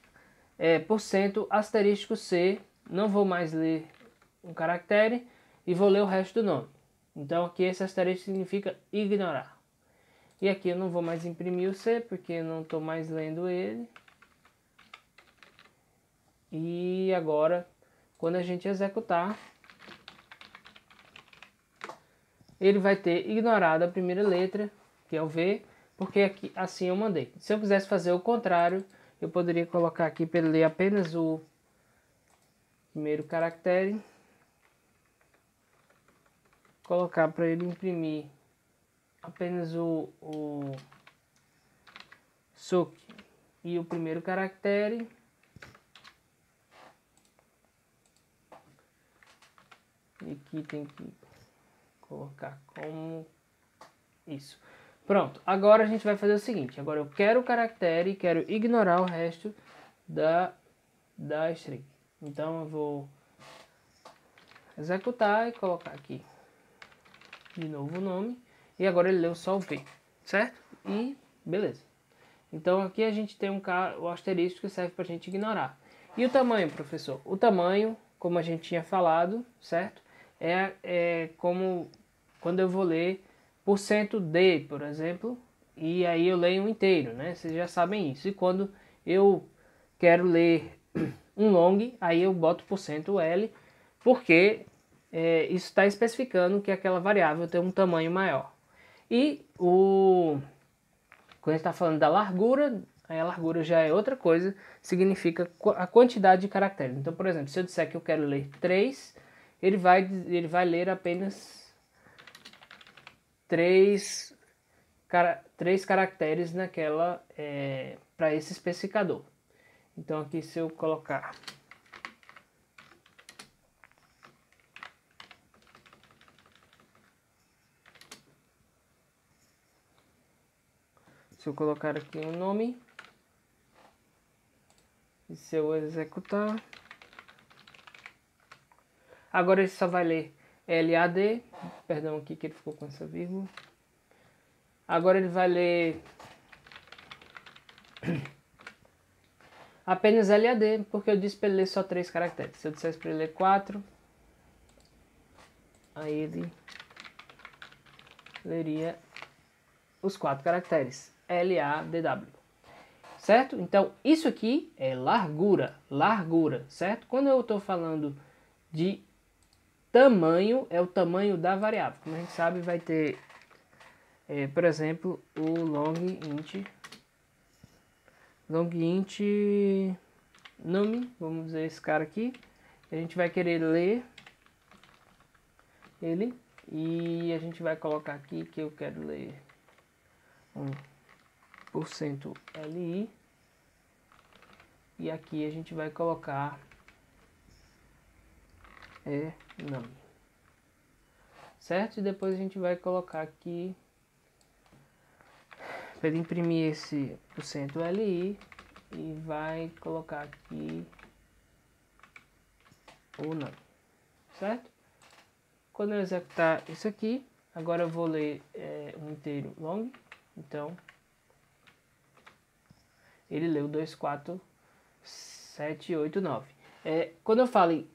%C, não vou mais ler um caractere e vou ler o resto do nome. Então aqui esse asterisco significa ignorar. E aqui eu não vou mais imprimir o C, porque eu não estou mais lendo ele. E agora, quando a gente executar, ele vai ter ignorado a primeira letra, que é o V, porque aqui, assim eu mandei. Se eu quisesse fazer o contrário, eu poderia colocar aqui para ele ler apenas o primeiro caractere, colocar para ele imprimir apenas o SUC e o primeiro caractere, e aqui tem que colocar como isso. Pronto, agora a gente vai fazer o seguinte, agora eu quero o caractere e quero ignorar o resto da string. Então eu vou executar e colocar aqui de novo o nome, e agora ele leu só o V, certo? E beleza. Então aqui a gente tem o asterisco que serve para a gente ignorar. E o tamanho, professor? O tamanho, como a gente tinha falado, certo? É como quando eu vou ler %d, por exemplo, e aí eu leio um inteiro, né? Vocês já sabem isso. E quando eu quero ler um long, aí eu boto %l, porque isso está especificando que aquela variável tem um tamanho maior. E quando a gente está falando da largura, aí a largura já é outra coisa, significa a quantidade de caracteres. Então, por exemplo, se eu disser que eu quero ler 3, ele vai ler apenas 3 caracteres naquela para esse especificador. Então aqui se eu colocar aqui um nome, e se eu executar, agora ele só vai ler LAD, perdão aqui que ele ficou com essa vírgula. Agora ele vai ler apenas LAD, porque eu disse para ele ler só 3 caracteres. Se eu dissesse para ele ler 4, aí ele leria os 4 caracteres, LADW, certo? Então isso aqui é largura, certo? Quando eu estou falando de tamanho, é o tamanho da variável. Como a gente sabe, vai ter, por exemplo, o long int num, vamos dizer esse cara aqui. A gente vai querer ler ele e a gente vai colocar aqui que eu quero ler 1%li, e aqui a gente vai colocar num, certo? E depois a gente vai colocar aqui para ele imprimir esse %li e vai colocar aqui o num, certo? Quando eu executar isso aqui, agora eu vou ler um inteiro long, então ele leu 2, 4, 7, 8, 9. Quando eu falo em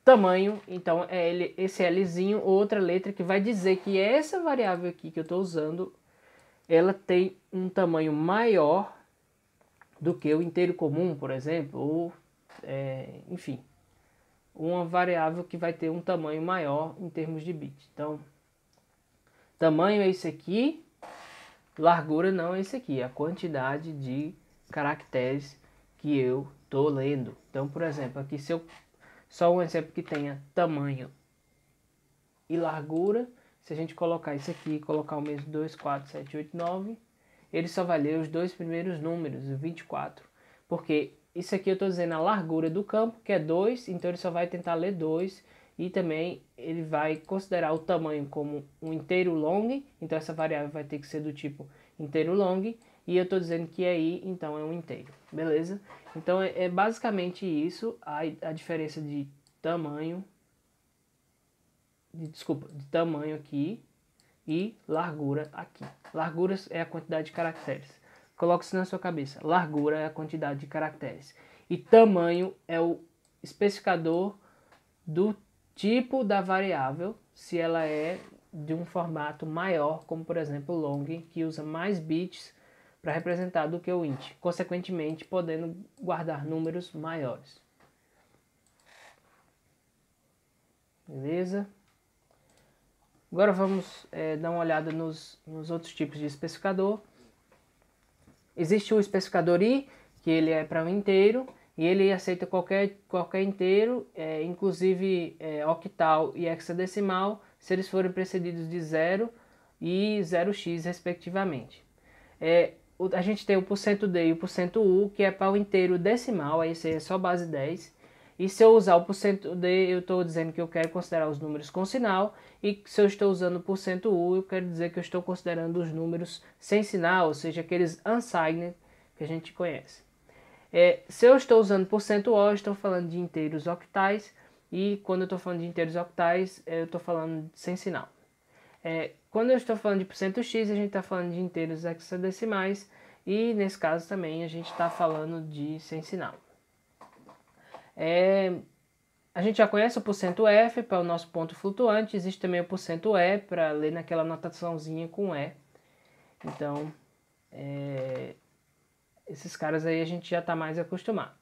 tamanho, então é esse Lzinho, outra letra que vai dizer que essa variável aqui que eu estou usando, ela tem um tamanho maior do que o inteiro comum, por exemplo, ou enfim, uma variável que vai ter um tamanho maior em termos de bit. Então, tamanho é esse aqui, largura não é esse aqui, é a quantidade de caracteres que eu estou lendo. Então, por exemplo, aqui só um exemplo que tenha tamanho e largura, se a gente colocar isso aqui, colocar o mesmo 2, 4, 7, 8, 9, ele só vai ler os 2 primeiros números, o 24, porque isso aqui eu estou dizendo a largura do campo, que é 2, então ele só vai tentar ler 2, e também ele vai considerar o tamanho como um inteiro long, então essa variável vai ter que ser do tipo inteiro long, e eu estou dizendo que aí então é um inteiro, beleza? Então é basicamente isso, a diferença de tamanho, de tamanho aqui e largura aqui. Largura é a quantidade de caracteres. Coloque isso na sua cabeça. Largura é a quantidade de caracteres. E tamanho é o especificador do tipo da variável, se ela é de um formato maior, como por exemplo o long, que usa mais bits para representar do que o int, consequentemente podendo guardar números maiores. Beleza? Agora vamos dar uma olhada nos outros tipos de especificador. Existe o especificador I, que ele é para um inteiro, e ele aceita qualquer inteiro, inclusive octal e hexadecimal, se eles forem precedidos de 0 e 0x, respectivamente. A gente tem o %d e o %u, que é para o inteiro decimal, aí esse aí é só base 10. E se eu usar o %d, eu estou dizendo que eu quero considerar os números com sinal, e se eu estou usando o %u, eu quero dizer que eu estou considerando os números sem sinal, ou seja, aqueles unsigned que a gente conhece. Se eu estou usando %o, eu estou falando de inteiros octais, e quando eu estou falando de inteiros octais, eu estou falando sem sinal. Quando eu estou falando de %x, a gente está falando de inteiros hexadecimais, e nesse caso também a gente está falando de sem sinal. A gente já conhece o %f para o nosso ponto flutuante, existe também o %e para ler naquela notaçãozinha com e. Então, esses caras aí a gente já está mais acostumado.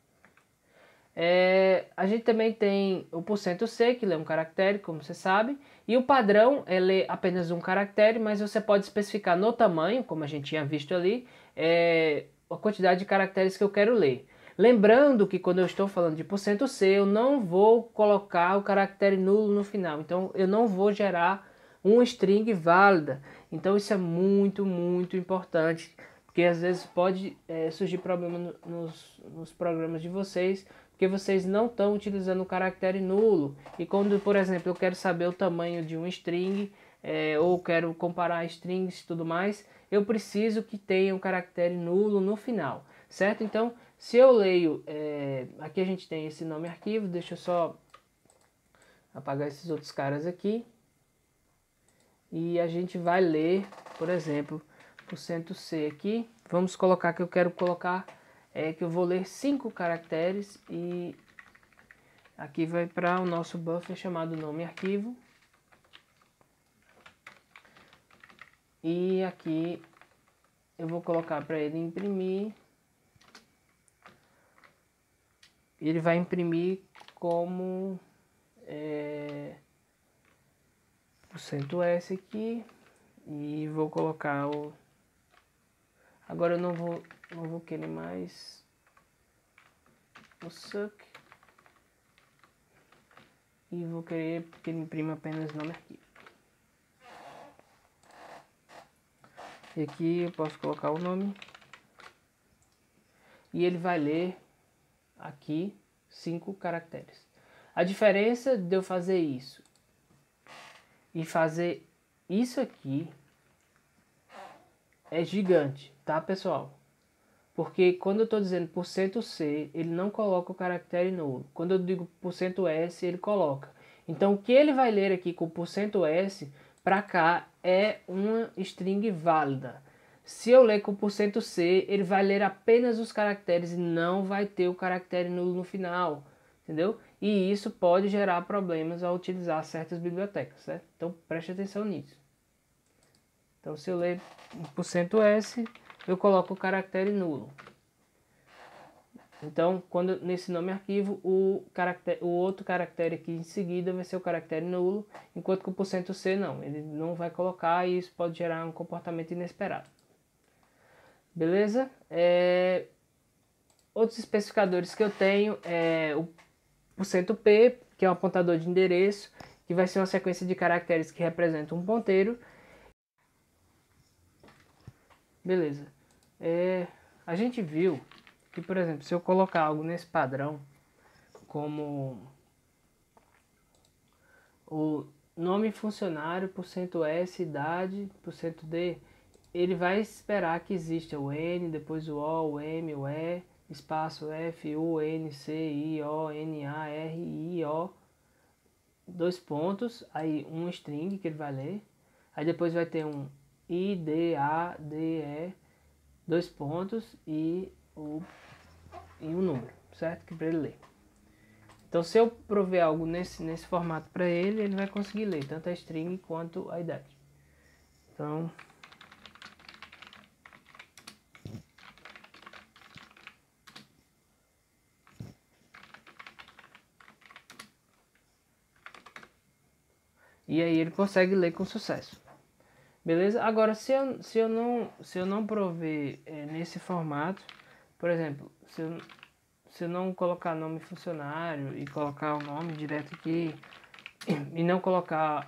A gente também tem o %c, que lê um caractere, como você sabe, e o padrão é ler apenas um caractere, mas você pode especificar no tamanho, como a gente tinha visto ali, a quantidade de caracteres que eu quero ler. Lembrando que quando eu estou falando de %c, eu não vou colocar o caractere nulo no final, então eu não vou gerar uma string válida. Então isso é muito, muito importante, porque às vezes pode surgir problema nos programas de vocês, porque vocês não estão utilizando o caractere nulo. E quando, por exemplo, eu quero saber o tamanho de um string, ou quero comparar strings e tudo mais, eu preciso que tenha um caractere nulo no final, certo? Então, se eu leio, aqui a gente tem esse nome arquivo, deixa eu só apagar esses outros caras aqui. E a gente vai ler, por exemplo, %c aqui. Vamos colocar que eu quero colocar, que eu vou ler 5 caracteres, e aqui vai para o nosso buffer chamado nome arquivo. E aqui eu vou colocar para ele imprimir. Ele vai imprimir como %s aqui, e vou colocar o... Agora eu não vou querer mais o suck, e vou querer que ele imprima apenas nome arquivo. E aqui eu posso colocar o nome, e ele vai ler aqui 5 caracteres. A diferença de eu fazer isso e fazer isso aqui é gigante, tá, pessoal? Porque quando eu estou dizendo %c, ele não coloca o caractere nulo. Quando eu digo %s, ele coloca. Então, o que ele vai ler aqui com %s, para cá, é uma string válida. Se eu ler com %c, ele vai ler apenas os caracteres e não vai ter o caractere nulo no final, entendeu? E isso pode gerar problemas ao utilizar certas bibliotecas, certo? Então, preste atenção nisso. Então, se eu ler %s, eu coloco o caractere nulo. Então, nesse nome arquivo, o outro caractere aqui em seguida vai ser o caractere nulo, enquanto que o %c não, ele não vai colocar, e isso pode gerar um comportamento inesperado. Beleza? Outros especificadores que eu tenho é o %p, que é um apontador de endereço, que vai ser uma sequência de caracteres que representam um ponteiro. Beleza. A gente viu que, por exemplo, se eu colocar algo nesse padrão, como o nome funcionário, %s, idade, %d, ele vai esperar que exista o N, depois o O, o M, o E, espaço F, U, N, C, I, O, N, A, R, I, O, 2 pontos, aí um string que ele vai ler, aí depois vai ter um I, D, A, D, E, 2 pontos e um número, certo? Que para ele ler. Então, se eu prover algo nesse formato para ele, ele vai conseguir ler tanto a string quanto a idade. Então, E aí ele consegue ler com sucesso. Beleza? Agora, se eu não prover nesse formato, por exemplo, se eu não colocar nome funcionário e colocar o nome direto aqui e não colocar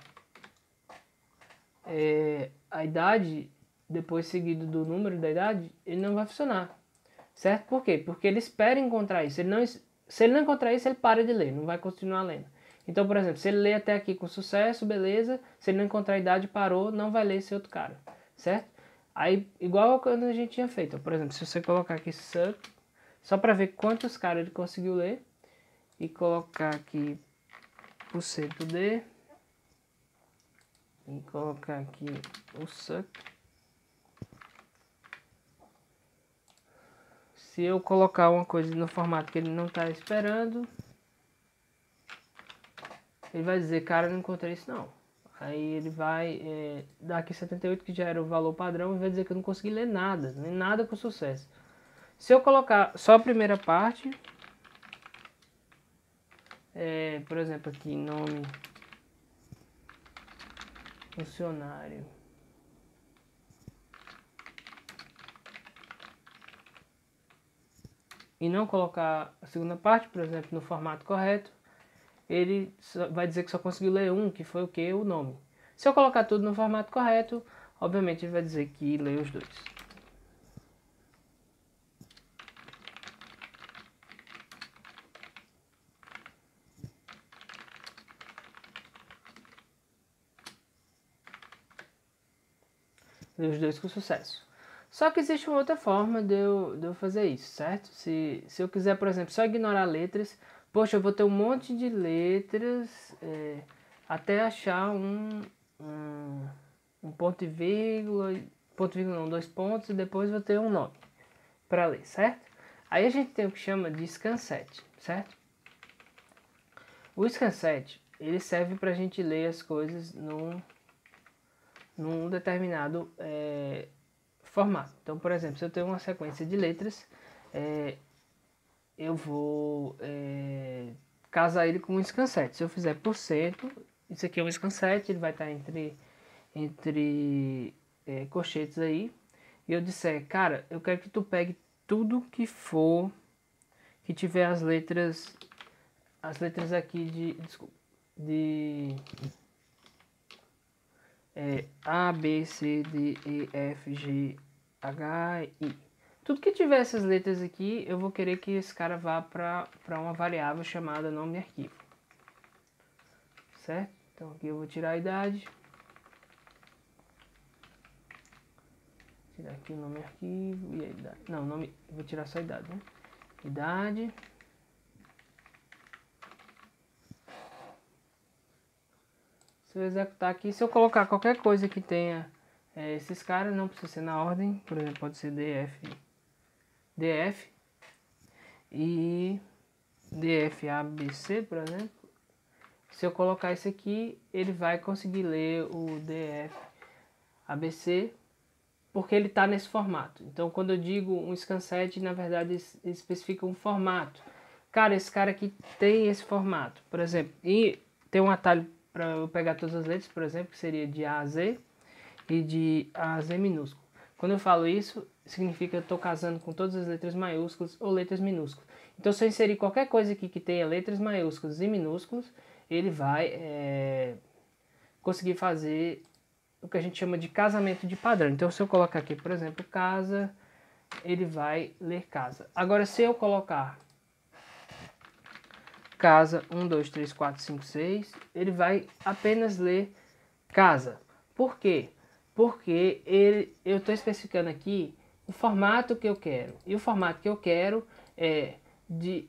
a idade depois seguido do número da idade, ele não vai funcionar. Certo? Por quê? Porque ele espera encontrar isso. Se ele não encontrar isso, ele para de ler, não vai continuar lendo. Então, por exemplo, se ele ler até aqui com sucesso, beleza. Se ele não encontrar a idade, parou, não vai ler esse outro cara. Certo? Aí, igual quando a gente tinha feito. Por exemplo, se você colocar aqui suck, só para ver quantos caras ele conseguiu ler. E colocar aqui %d. E colocar aqui o suck. Se eu colocar uma coisa no formato que ele não está esperando, ele vai dizer, cara, eu não encontrei isso não. Aí ele vai dar aqui 78, que já era o valor padrão, e vai dizer que eu não consegui ler nada, nem nada com sucesso. Se eu colocar só a primeira parte, por exemplo aqui, nome funcionário, e não colocar a segunda parte, por exemplo, no formato correto, ele vai dizer que só conseguiu ler um, que foi o que? O nome. Se eu colocar tudo no formato correto, obviamente ele vai dizer que leu os dois. Leu os dois com sucesso. Só que existe uma outra forma de eu fazer isso, certo? Se eu quiser, por exemplo, só ignorar letras, poxa, eu vou ter um monte de letras até achar um ponto e vírgula não, 2 pontos, e depois vou ter um nome para ler, certo? Aí a gente tem o que chama de scanset, certo? O scanset, ele serve para a gente ler as coisas num determinado formato. Então, por exemplo, se eu tenho uma sequência de letras, eu vou casar ele com um scanset. Se eu fizer %, isso aqui é um scanset, ele vai estar entre colchetes aí, e eu disser, cara, eu quero que tu pegue tudo que for, que tiver as letras aqui de A, B, C, D, E, F, G, H, I. Tudo que tiver essas letras aqui, eu vou querer que esse cara vá para uma variável chamada nome arquivo. Certo? Então aqui eu vou tirar a idade. Tirar aqui o nome arquivo e a idade. Não, nome, vou tirar só a idade, né? Idade. Se eu executar aqui, se eu colocar qualquer coisa que tenha esses caras, não precisa ser na ordem, por exemplo, pode ser DF e DFABC, por exemplo. Se eu colocar isso aqui, ele vai conseguir ler o DFABC, porque ele está nesse formato. Então, quando eu digo um scanset, na verdade, especifica um formato. Cara, esse cara aqui tem esse formato, por exemplo, e tem um atalho para eu pegar todas as letras, por exemplo, que seria de A a Z e de A a Z minúsculo. Quando eu falo isso, significa que eu estou casando com todas as letras maiúsculas ou letras minúsculas. Então, se eu inserir qualquer coisa aqui que tenha letras maiúsculas e minúsculas, ele vai conseguir fazer o que a gente chama de casamento de padrão. Então, se eu colocar aqui, por exemplo, casa, ele vai ler casa. Agora, se eu colocar casa 1, 2, 3, 4, 5, 6, ele vai apenas ler casa. Por quê? Porque eu estou especificando aqui o formato que eu quero. E o formato que eu quero é de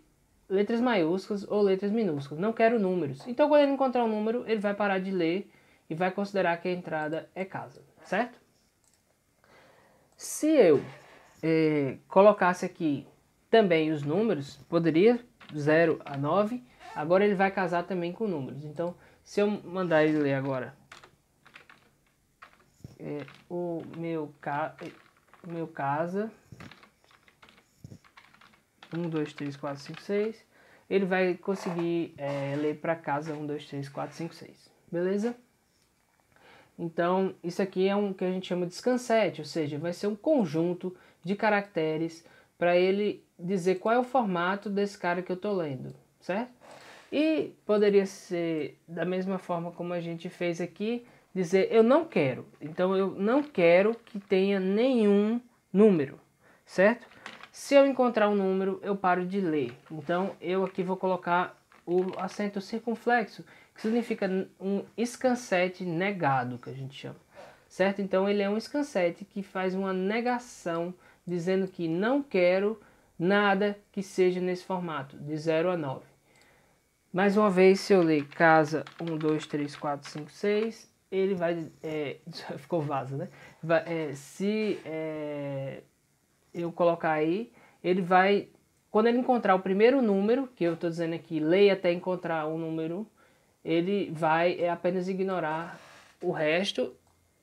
letras maiúsculas ou letras minúsculas. Não quero números. Então, quando ele encontrar um número, ele vai parar de ler e vai considerar que a entrada é casa, certo? Se eu colocasse aqui também os números, poderia 0 a 9, agora ele vai casar também com números. Então, se eu mandar ele ler agora o meu casa 1, 2, 3, 4, 5, 6, ele vai conseguir ler para casa 1, 2, 3, 4, 5, 6. Beleza? Então, isso aqui é um que a gente chama de scansete, ou seja, vai ser um conjunto de caracteres para ele dizer qual é o formato desse cara que eu estou lendo, certo? E poderia ser da mesma forma como a gente fez aqui, dizer eu não quero. Então, eu não quero que tenha nenhum número, certo? Se eu encontrar um número, eu paro de ler. Então, eu aqui vou colocar o acento circunflexo, que significa um scansete negado, que a gente chama, certo? Então, ele é um scansete que faz uma negação, dizendo que não quero nada que seja nesse formato, de 0 a 9. Mais uma vez, se eu ler casa 1, 2, 3, 4, 5, 6, ele vai... ficou vaso, né? Se eu colocar aí, ele vai... Quando ele encontrar o primeiro número, que eu estou dizendo aqui, leia até encontrar um número, ele vai apenas ignorar o resto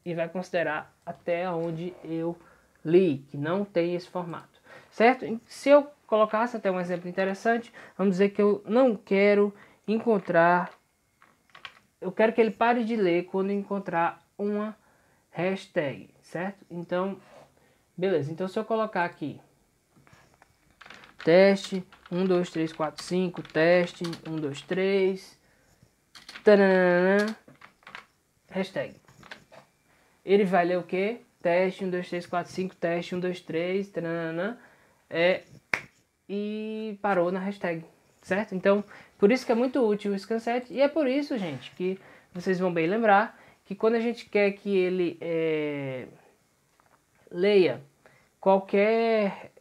e vai considerar até onde eu li, que não tem esse formato, certo? Se eu colocasse até um exemplo interessante, vamos dizer que eu não quero encontrar, eu quero que ele pare de ler quando encontrar uma hashtag, certo? Então, beleza, então se eu colocar aqui teste 1, 2, 3, 4, 5, teste 1, 2, 3, tananana, hashtag. Ele vai ler o que? Teste 1, 2, 3, 4, 5, teste 1, 2, 3, tananana, e parou na hashtag, certo? Então, por isso que é muito útil o scansete, e é por isso, gente, que vocês vão bem lembrar que quando a gente quer que ele leia qualquer...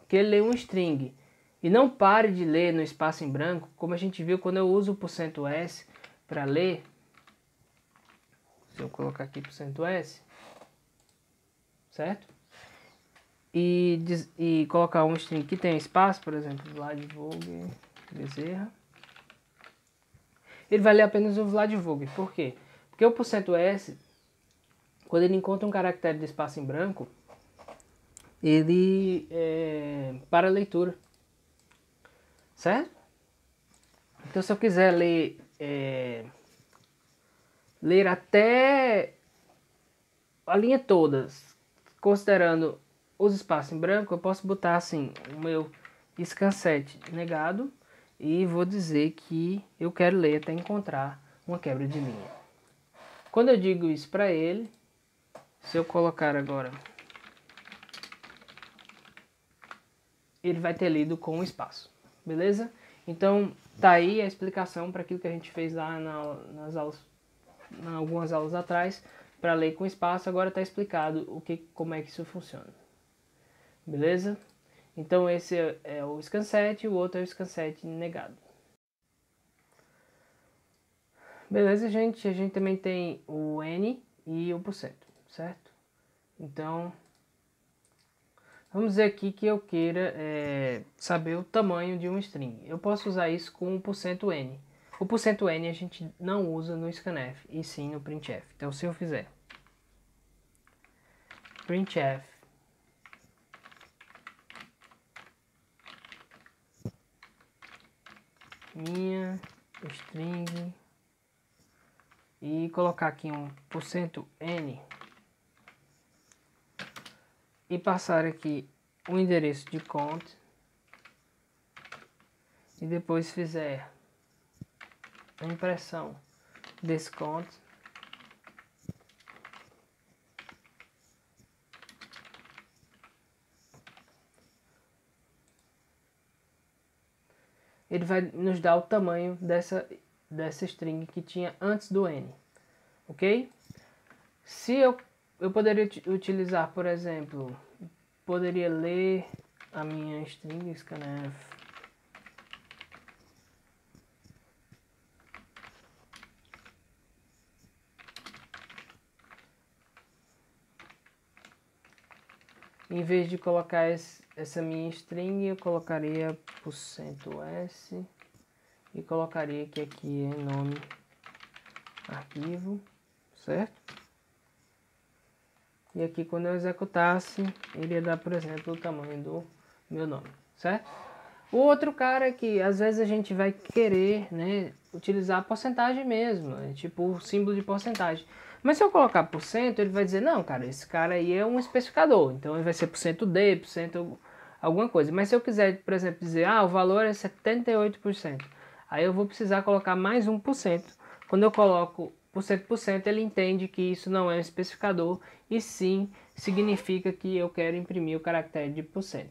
que ele leia um string e não pare de ler no espaço em branco, como a gente viu quando eu uso o %s para ler. Se eu colocar aqui %s, certo? E colocar um string que tem espaço, por exemplo, Vladivog Bezerra, ele vai ler apenas o Vladivog. Por quê? Porque o %s, quando ele encontra um caractere de espaço em branco, ele para a leitura, certo? Então, se eu quiser ler até a linha toda, considerando os espaços em branco, eu posso botar assim o meu scansete negado e vou dizer que eu quero ler até encontrar uma quebra de linha. Quando eu digo isso para ele, se eu colocar agora, ele vai ter lido com o espaço, beleza? Então tá aí a explicação para aquilo que a gente fez lá nas aulas, algumas aulas atrás, para ler com espaço. Agora está explicado como é que isso funciona, beleza? Então esse é o scansete e o outro é o scansete negado. Beleza, gente? A gente também tem o N e o %, certo? Então, vamos dizer aqui que eu queira saber o tamanho de um string. Eu posso usar isso com o %n. O %n a gente não usa no scanf, e sim no printf. Então, se eu fizer printf minha string e colocar aqui um %n e passar aqui o endereço de cont e depois fizer a impressão desse cont, ele vai nos dar o tamanho dessa string que tinha antes do n, ok? Se eu poderia utilizar, por exemplo, poderia ler a minha string scanf em vez de colocar essa minha string, eu colocaria %s e colocaria que aqui é nome arquivo, certo? E aqui quando eu executasse, ele ia dar, por exemplo, o tamanho do meu nome, certo? O outro cara é que às vezes a gente vai querer, né, utilizar a porcentagem mesmo, tipo o símbolo de porcentagem. Mas se eu colocar por cento, ele vai dizer, não, cara, esse cara aí é um especificador, então ele vai ser %D, alguma coisa. Mas se eu quiser, por exemplo, dizer, o valor é 78%, aí eu vou precisar colocar mais 1%. Quando eu coloco por cento, ele entende que isso não é um especificador, e sim significa que eu quero imprimir o caractere de %.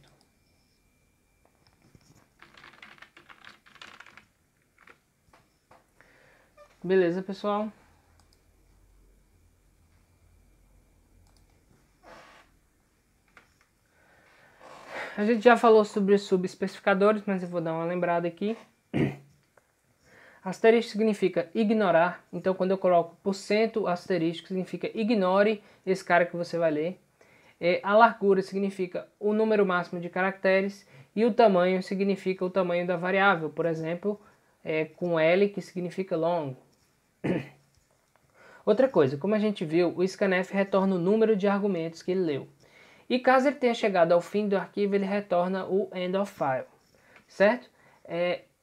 Beleza, pessoal? A gente já falou sobre subespecificadores, mas eu vou dar uma lembrada aqui. Asterisco significa ignorar, então quando eu coloco %, asterisco significa ignore esse cara que você vai ler. A largura significa o número máximo de caracteres e o tamanho significa o tamanho da variável, por exemplo, com L, que significa long. Outra coisa, como a gente viu, o scanf retorna o número de argumentos que ele leu. E caso ele tenha chegado ao fim do arquivo, ele retorna o end of file, certo?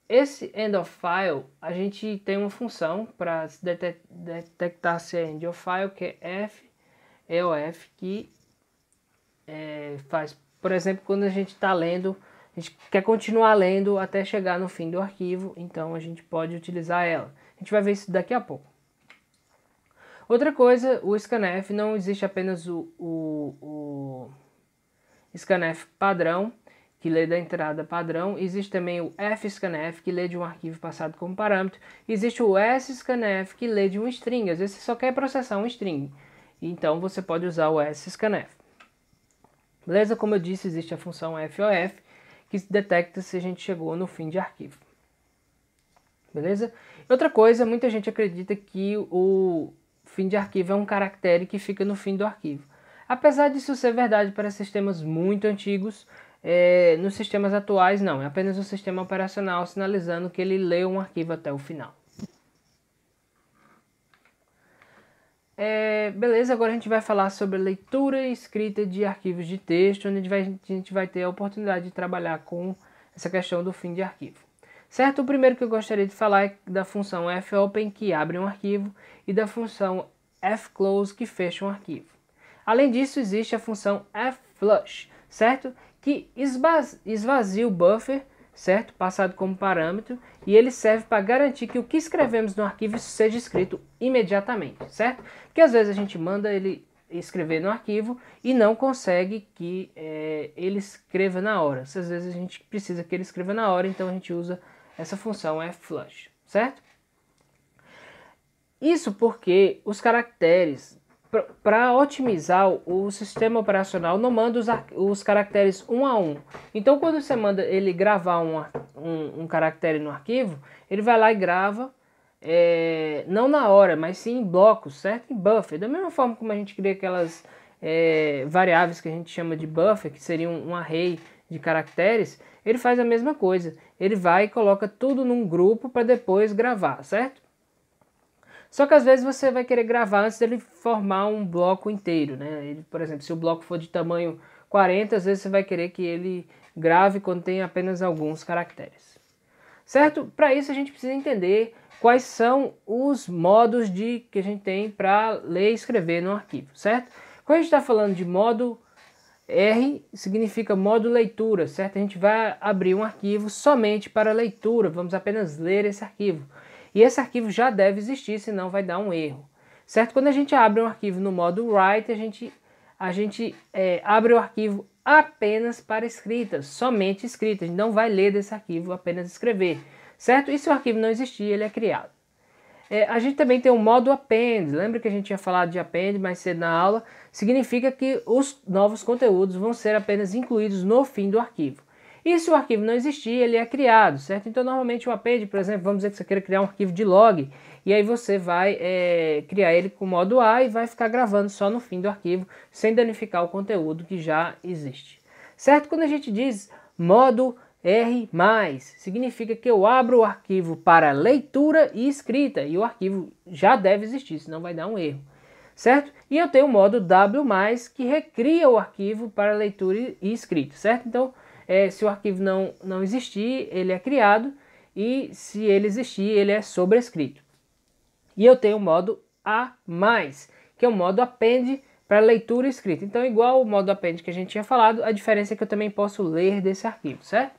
Esse end of file, a gente tem uma função para detectar se é end of file, que é EOF, que faz, por exemplo, quando a gente está lendo, a gente quer continuar lendo até chegar no fim do arquivo, então a gente pode utilizar ela. A gente vai ver isso daqui a pouco. Outra coisa, o scanf não existe apenas o scanf padrão, que lê da entrada padrão. Existe também o fscanf, que lê de um arquivo passado como parâmetro. Existe o sscanf, que lê de um string. Às vezes você só quer processar um string. Então você pode usar o sscanf. Beleza? Como eu disse, existe a função FOF, que detecta se a gente chegou no fim de arquivo. Beleza? Outra coisa, muita gente acredita que o fim de arquivo é um caractere que fica no fim do arquivo. Apesar disso ser verdade para sistemas muito antigos, nos sistemas atuais não, é apenas um sistema operacional sinalizando que ele leu um arquivo até o final. Beleza, agora a gente vai falar sobre leitura e escrita de arquivos de texto, onde a gente vai ter a oportunidade de trabalhar com essa questão do fim de arquivo. Certo? O primeiro que eu gostaria de falar é da função fopen, que abre um arquivo, e da função fclose, que fecha um arquivo. Além disso, existe a função fflush, certo? Que esvazia o buffer, certo? Passado como parâmetro, e ele serve para garantir que o que escrevemos no arquivo seja escrito imediatamente, certo? Porque às vezes a gente manda ele escrever no arquivo e não consegue que ele escreva na hora. Às vezes a gente precisa que ele escreva na hora, então a gente usa essa função flush, certo? Isso porque os caracteres, para otimizar o sistema operacional, não manda os caracteres um a um. Então quando você manda ele gravar um caractere no arquivo, ele vai lá e grava, não na hora, mas sim em blocos, certo? Em buffer. Da mesma forma como a gente cria aquelas variáveis que a gente chama de buffer, que seriam um array de caracteres, ele faz a mesma coisa. Ele vai e coloca tudo num grupo para depois gravar, certo? Só que às vezes você vai querer gravar antes dele formar um bloco inteiro, né? Por exemplo, se o bloco for de tamanho 40, às vezes você vai querer que ele grave quando tem apenas alguns caracteres. Certo? Para isso a gente precisa entender quais são os modos que a gente tem para ler e escrever no arquivo, certo? Quando a gente está falando de modo R, significa modo leitura, certo? A gente vai abrir um arquivo somente para leitura, vamos apenas ler esse arquivo. E esse arquivo já deve existir, senão vai dar um erro, certo? Quando a gente abre um arquivo no modo write, a gente abre o arquivo apenas para escrita, somente escrita. A gente não vai ler desse arquivo, apenas escrever, certo? E se o arquivo não existir, ele é criado. A gente também tem o modo append. Lembra que a gente tinha falado de append mais cedo na aula? Significa que os novos conteúdos vão ser apenas incluídos no fim do arquivo. E se o arquivo não existir, ele é criado, certo? Então, normalmente o append, por exemplo, vamos dizer que você queira criar um arquivo de log, e aí você vai criar ele com o modo A e vai ficar gravando só no fim do arquivo, sem danificar o conteúdo que já existe. Certo? Quando a gente diz modo R+, significa que eu abro o arquivo para leitura e escrita, e o arquivo já deve existir, senão vai dar um erro, certo? E eu tenho o modo W+, que recria o arquivo para leitura e escrita, certo? Então, Se o arquivo não existir, ele é criado, e se ele existir, ele é sobrescrito. E eu tenho o modo A+, que é o modo append para leitura e escrita. Então, igual o modo append que a gente tinha falado, a diferença é que eu também posso ler desse arquivo, certo?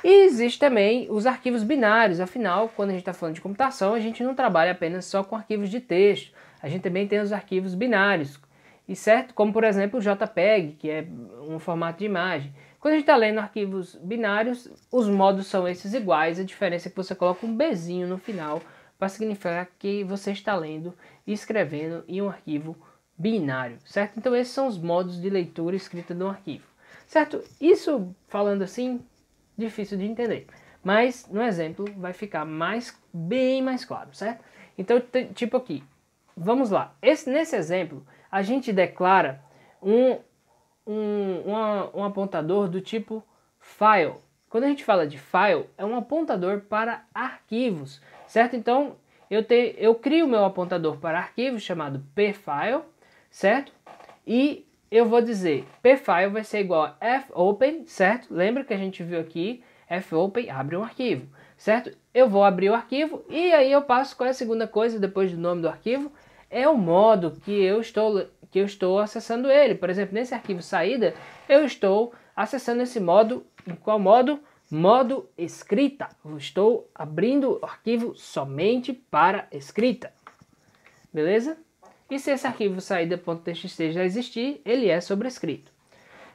E existe também os arquivos binários. Afinal, quando a gente está falando de computação, a gente não trabalha apenas só com arquivos de texto. A gente também tem os arquivos binários, e certo? Como, por exemplo, o JPEG, que é um formato de imagem. Quando a gente está lendo arquivos binários, os modos são esses iguais. A diferença é que você coloca um Bzinho no final para significar que você está lendo e escrevendo em um arquivo binário, certo? Então esses são os modos de leitura e escrita de um arquivo, certo? Isso, falando assim, difícil de entender, mas no exemplo vai ficar bem mais claro, certo? Então, tipo aqui, vamos lá. Nesse exemplo, a gente declara um apontador do tipo file. Quando a gente fala de file, é um apontador para arquivos, certo? Então, eu crio meu apontador para arquivos chamado pfile, certo? E eu vou dizer pfile vai ser igual a fopen, certo? Lembra que a gente viu aqui, fopen abre um arquivo, certo? Eu vou abrir o arquivo e aí eu passo qual é a segunda coisa depois do nome do arquivo? É o modo que eu estou acessando ele. Por exemplo, nesse arquivo saída, eu estou acessando esse modo. Em qual modo? Modo escrita. Eu estou abrindo o arquivo somente para escrita. Beleza? E se esse arquivo saída.txt já existir, ele é sobrescrito.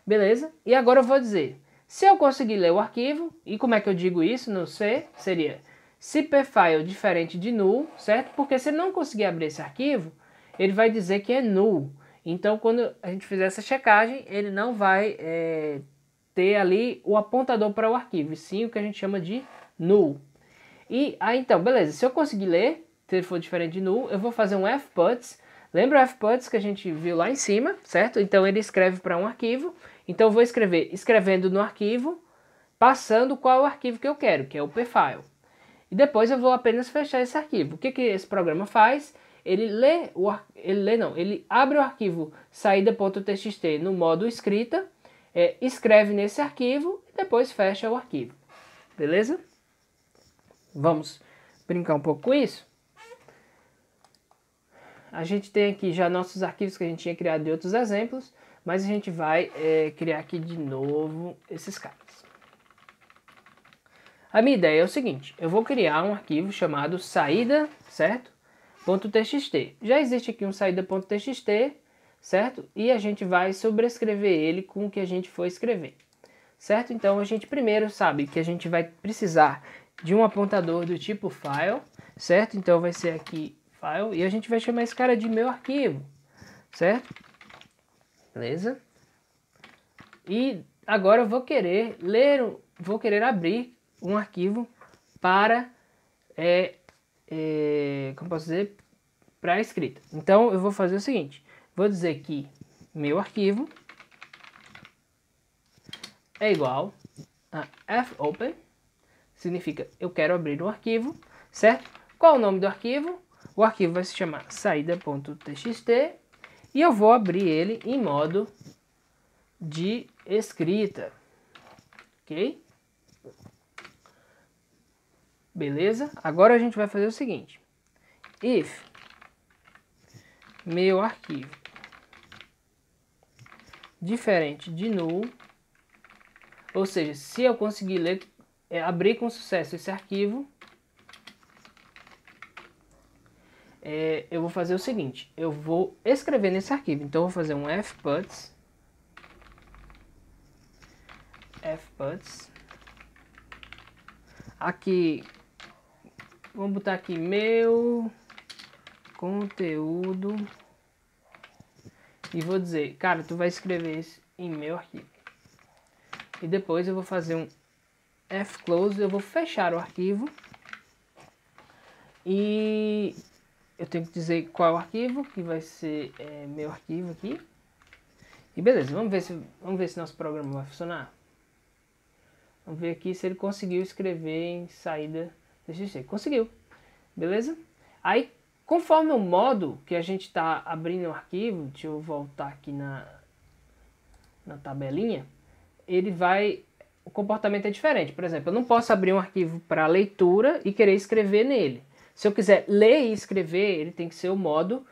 Beleza? E agora eu vou dizer, se eu conseguir ler o arquivo, e como é que eu digo isso no C? Seria se pfile diferente de null, certo? Porque se ele não conseguir abrir esse arquivo, ele vai dizer que é null. Então, quando a gente fizer essa checagem, ele não vai ter ali o apontador para o arquivo, e sim o que a gente chama de null. E aí, então, beleza. Se eu conseguir ler, se ele for diferente de null, eu vou fazer um fputs. Lembra o fputs que a gente viu lá em cima, certo? Então, ele escreve para um arquivo. Então, eu vou escrevendo no arquivo, passando qual é o arquivo que eu quero, que é o pfile. E depois eu vou apenas fechar esse arquivo. O que esse programa faz? Ele abre o arquivo saída.txt no modo escrita, escreve nesse arquivo e depois fecha o arquivo. Beleza? Vamos brincar um pouco com isso? A gente tem aqui já nossos arquivos que a gente tinha criado de outros exemplos, mas a gente vai criar aqui de novo esses caras. A minha ideia é o seguinte, eu vou criar um arquivo chamado saída, certo? .txt. Já existe aqui um saída.txt, certo? E a gente vai sobrescrever ele com o que a gente for escrever, certo? Então a gente primeiro sabe que a gente vai precisar de um apontador do tipo file, certo? Então vai ser aqui file e a gente vai chamar esse cara de meu arquivo, certo? Beleza? E agora eu vou querer abrir um arquivo para, como posso dizer, para escrita. Então eu vou fazer o seguinte, vou dizer que meu arquivo é igual a fopen, significa eu quero abrir um arquivo, certo? Qual é o nome do arquivo? O arquivo vai se chamar saída.txt e eu vou abrir ele em modo de escrita, ok? Beleza? Agora a gente vai fazer o seguinte, if meu arquivo diferente de null, ou seja, se eu conseguir ler, abrir com sucesso esse arquivo, eu vou fazer o seguinte, eu vou escrever nesse arquivo, então eu vou fazer um fputs, aqui, vamos botar aqui meu conteúdo, e vou dizer, cara, tu vai escrever isso em meu arquivo. E depois eu vou fazer um fclose, eu vou fechar o arquivo. E eu tenho que dizer qual é o arquivo, que vai ser meu arquivo aqui. E beleza, vamos ver se nosso programa vai funcionar. Vamos ver aqui se ele conseguiu escrever em saída txt. Conseguiu, beleza? Aí, conforme o modo que a gente está abrindo o arquivo, deixa eu voltar aqui na tabelinha, ele vai o comportamento é diferente. Por exemplo, eu não posso abrir um arquivo para leitura e querer escrever nele. Se eu quiser ler e escrever, ele tem que ser um modo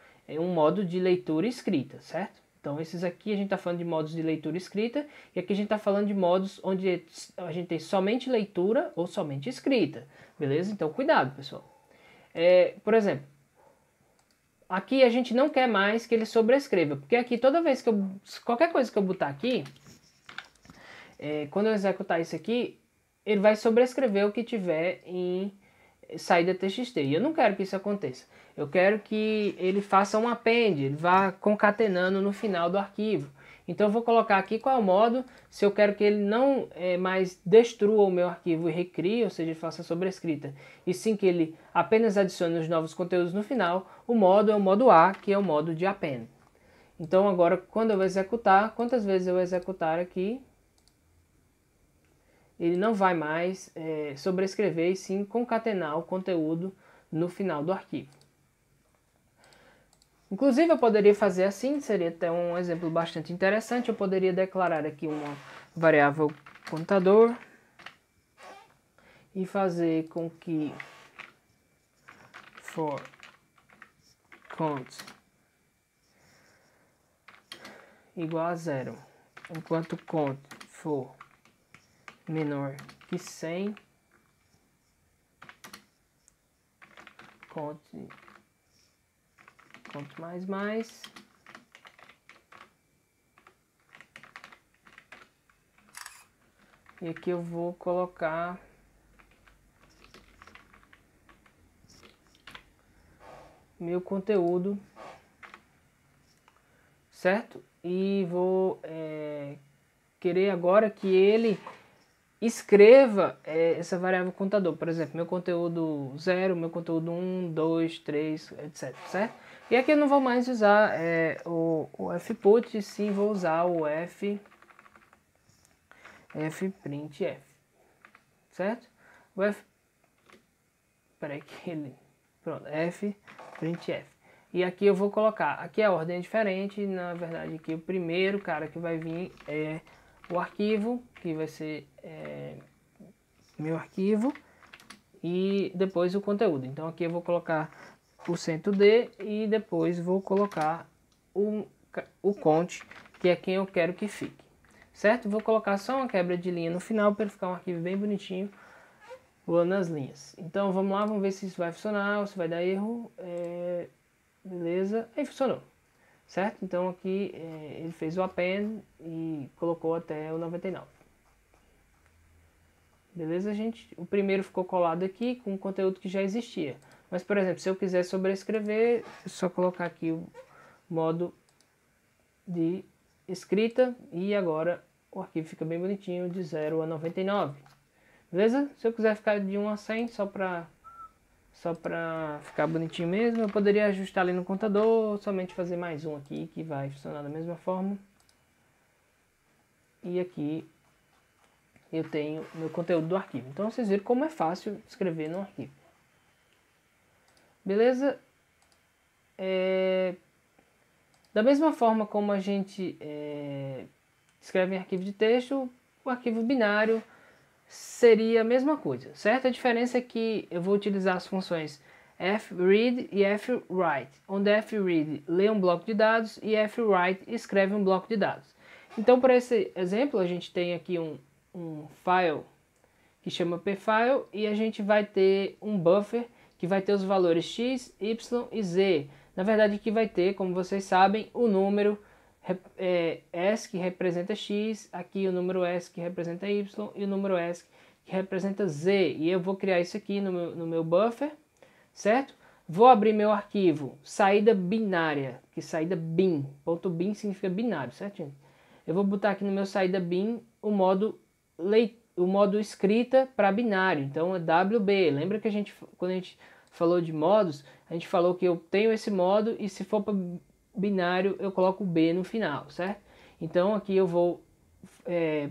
de leitura e escrita, certo? Então, esses aqui a gente está falando de modos de leitura e escrita, e aqui a gente está falando de modos onde a gente tem somente leitura ou somente escrita, beleza? Então, cuidado, pessoal. Por exemplo, aqui a gente não quer mais que ele sobrescreva, porque aqui toda vez que qualquer coisa que eu botar aqui, quando eu executar isso aqui, ele vai sobrescrever o que tiver em saída TXT. E eu não quero que isso aconteça. Eu quero que ele faça um append, ele vá concatenando no final do arquivo. Então eu vou colocar aqui qual é o modo, se eu quero que ele não mais destrua o meu arquivo e recrie, ou seja, ele faça sobrescrita, e sim que ele apenas adicione os novos conteúdos no final, o modo é o modo A, que é o modo de append. Então agora, quando eu vou executar, quantas vezes eu executar aqui, ele não vai mais sobrescrever e sim concatenar o conteúdo no final do arquivo. Inclusive eu poderia fazer assim, seria até um exemplo bastante interessante. Eu poderia declarar aqui uma variável contador e fazer com que for cont igual a 0, enquanto cont for menor que 100, cont mais, e aqui eu vou colocar meu conteúdo, certo? E vou querer agora que ele escreva essa variável contador, por exemplo, meu conteúdo 0, meu conteúdo 1, 2, 3, etc, certo? E aqui eu não vou mais usar o fput, sim vou usar o fprintf, certo? Peraí que ele... Pronto, fprintf. E aqui eu vou colocar, aqui a ordem é diferente, na verdade aqui o primeiro cara que vai vir é o arquivo, que vai ser meu arquivo, e depois o conteúdo. Então aqui eu vou colocar %d e depois vou colocar o cont, que é quem eu quero que fique, certo? Vou colocar só uma quebra de linha no final para ficar um arquivo bem bonitinho pulando as linhas. Então vamos lá, vamos ver se isso vai funcionar ou se vai dar erro. Beleza, aí funcionou, certo? Então aqui ele fez o append e colocou até o 99. Beleza, gente? O primeiro ficou colado aqui com o conteúdo que já existia. Mas, por exemplo, se eu quiser sobrescrever, é só colocar aqui o modo de escrita e agora o arquivo fica bem bonitinho de 0 a 99. Beleza? Se eu quiser ficar de 1 a 100 só para ficar bonitinho mesmo, eu poderia ajustar ali no contador, somente fazer mais um aqui que vai funcionar da mesma forma. E aqui eu tenho meu conteúdo do arquivo. Então vocês viram como é fácil escrever no arquivo. Beleza? Da mesma forma como a gente escreve em arquivo de texto, o arquivo binário seria a mesma coisa, certo? A diferença é que eu vou utilizar as funções fread e fwrite, onde fread lê um bloco de dados e fwrite escreve um bloco de dados. Então, para esse exemplo, a gente tem aqui um file que chama pfile e a gente vai ter um buffer que vai ter os valores x, y e z. Na verdade, aqui vai ter, como vocês sabem, o número S que representa X, aqui o número S que representa Y e o número S que representa Z. E eu vou criar isso aqui no meu buffer, certo? Vou abrir meu arquivo saída binária, que saída bin, ponto bin significa binário, certo, gente? Eu vou botar aqui no meu saída bin o modo escrita para binário, então é WB. Lembra que quando a gente falou de modos, a gente falou que eu tenho esse modo e se for para binário eu coloco o B no final, certo? Então aqui eu vou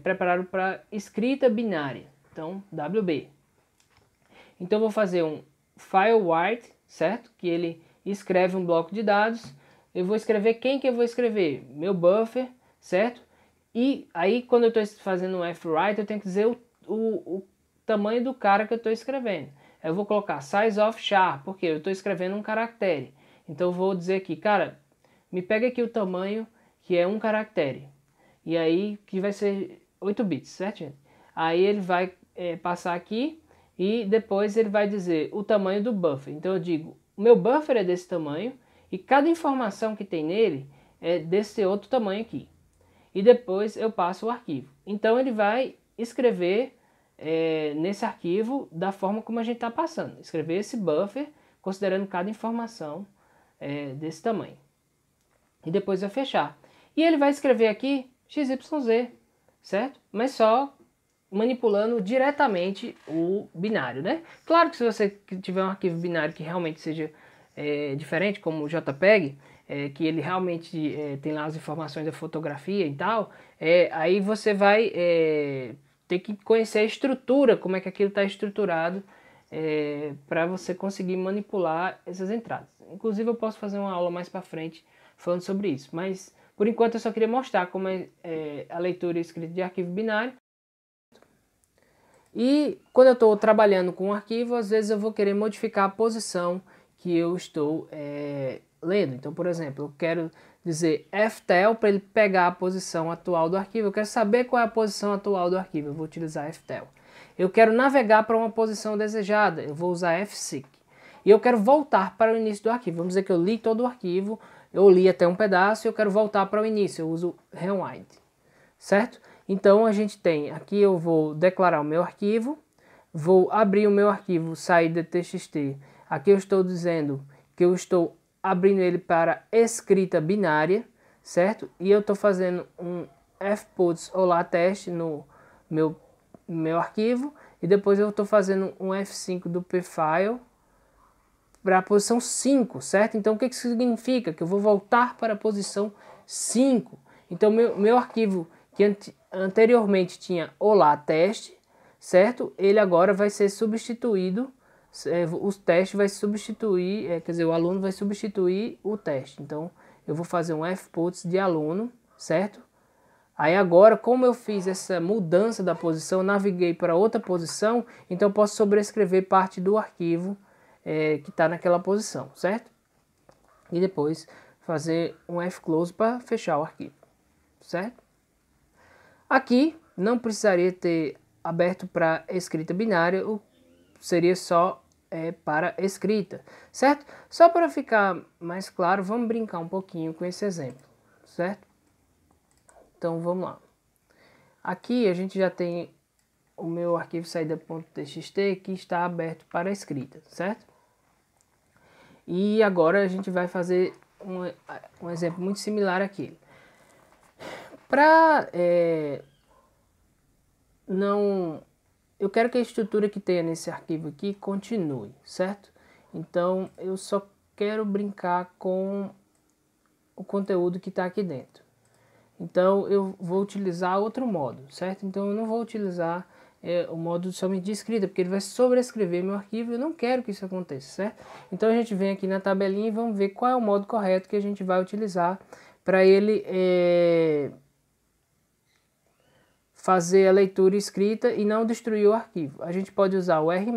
preparar para escrita binária, então WB. Então eu vou fazer um FileWrite, certo? Que ele escreve um bloco de dados. Eu vou escrever quem que eu vou escrever? Meu buffer, certo? E aí, quando eu estou fazendo um F-write, eu tenho que dizer o tamanho do cara que eu estou escrevendo. Eu vou colocar size of char, porque eu estou escrevendo um caractere. Então eu vou dizer aqui, cara, me pega aqui o tamanho que é um caractere. E aí, que vai ser 8 bits, certo, gente? Aí ele vai passar aqui e depois ele vai dizer o tamanho do buffer. Então eu digo, o meu buffer é desse tamanho e cada informação que tem nele é desse outro tamanho aqui. E depois eu passo o arquivo. Então ele vai escrever nesse arquivo da forma como a gente está passando. Escrever esse buffer considerando cada informação desse tamanho. E depois vai fechar. E ele vai escrever aqui XYZ, certo? Mas só manipulando diretamente o binário, né? Claro que se você tiver um arquivo binário que realmente seja diferente, como o JPEG, que ele realmente tem lá as informações da fotografia e tal, aí você vai ter que conhecer a estrutura, como é que aquilo está estruturado, para você conseguir manipular essas entradas. Inclusive eu posso fazer uma aula mais para frente falando sobre isso, mas por enquanto eu só queria mostrar como é a leitura e escrita de arquivo binário. E quando eu estou trabalhando com um arquivo, às vezes eu vou querer modificar a posição que eu estou lendo. Então, por exemplo, eu quero dizer ftel para ele pegar a posição atual do arquivo. Eu quero saber qual é a posição atual do arquivo, eu vou utilizar ftel. Eu quero navegar para uma posição desejada, eu vou usar fseek. E eu quero voltar para o início do arquivo. Vamos dizer que eu li todo o arquivo, eu li até um pedaço e eu quero voltar para o início, eu uso rewind, certo? Então a gente tem, aqui eu vou declarar o meu arquivo, vou abrir o meu arquivo saída.txt, aqui eu estou dizendo que eu estou abrindo ele para escrita binária, certo? E eu estou fazendo um fputs olá teste no meu arquivo, e depois eu estou fazendo um F5 do pfile para a posição 5, certo? Então o que isso significa? Que eu vou voltar para a posição 5. Então meu arquivo que anteriormente tinha olá teste, certo? Ele agora vai ser substituído, os testes vai substituir, quer dizer, o aluno vai substituir o teste. Então eu vou fazer um fputs de aluno, certo? Aí agora, como eu fiz essa mudança da posição, naveguei para outra posição, então eu posso sobrescrever parte do arquivo que está naquela posição, certo? E depois fazer um fclose para fechar o arquivo, certo? Aqui não precisaria ter aberto para escrita binária, seria só para escrita, certo? Só para ficar mais claro, vamos brincar um pouquinho com esse exemplo, certo? Então vamos lá. Aqui a gente já tem o meu arquivo saída.txt que está aberto para escrita, certo? E agora a gente vai fazer um exemplo muito similar àquele. Para eu quero que a estrutura que tenha nesse arquivo aqui continue, certo? Então eu só quero brincar com o conteúdo que está aqui dentro. Então eu vou utilizar outro modo, certo? Então eu não vou utilizar o modo somente de escrita, porque ele vai sobrescrever meu arquivo e eu não quero que isso aconteça, certo? Então a gente vem aqui na tabelinha e vamos ver qual é o modo correto que a gente vai utilizar para ele fazer a leitura escrita e não destruir o arquivo. A gente pode usar o R+,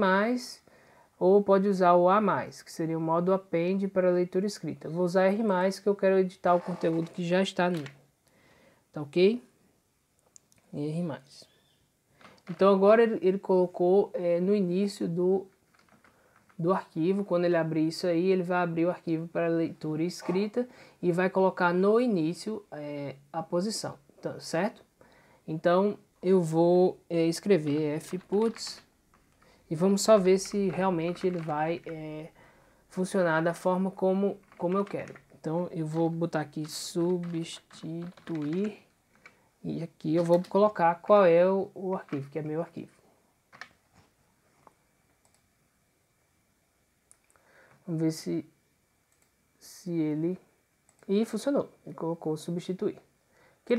ou pode usar o A+, que seria o modo append para a leitura escrita. Eu vou usar R+, que eu quero editar o conteúdo que já está nele. Tá ok? E R+. Então agora ele colocou no início do arquivo, quando ele abrir isso aí, ele vai abrir o arquivo para leitura e escrita e vai colocar no início a posição, certo? Então eu vou escrever fputs e vamos só ver se realmente ele vai funcionar da forma como eu quero. Então eu vou botar aqui substituir e aqui eu vou colocar qual é o arquivo, que é meu arquivo. Vamos ver se ele... E funcionou, ele colocou substituir. Que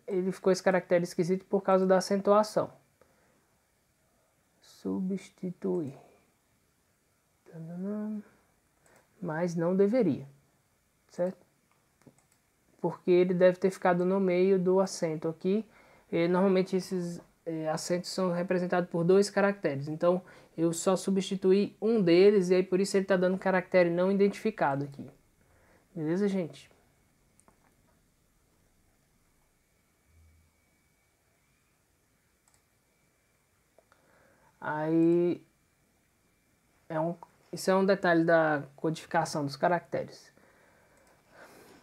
ele ficou esse caractere esquisito por causa da acentuação. Substituir. Mas não deveria, certo? porque ele deve ter ficado no meio do acento aqui. E, normalmente esses acentos são representados por 2 caracteres, então eu só substituí um deles e aí por isso ele está dando caractere não identificado aqui. Beleza, gente? Aí isso é um detalhe da codificação dos caracteres.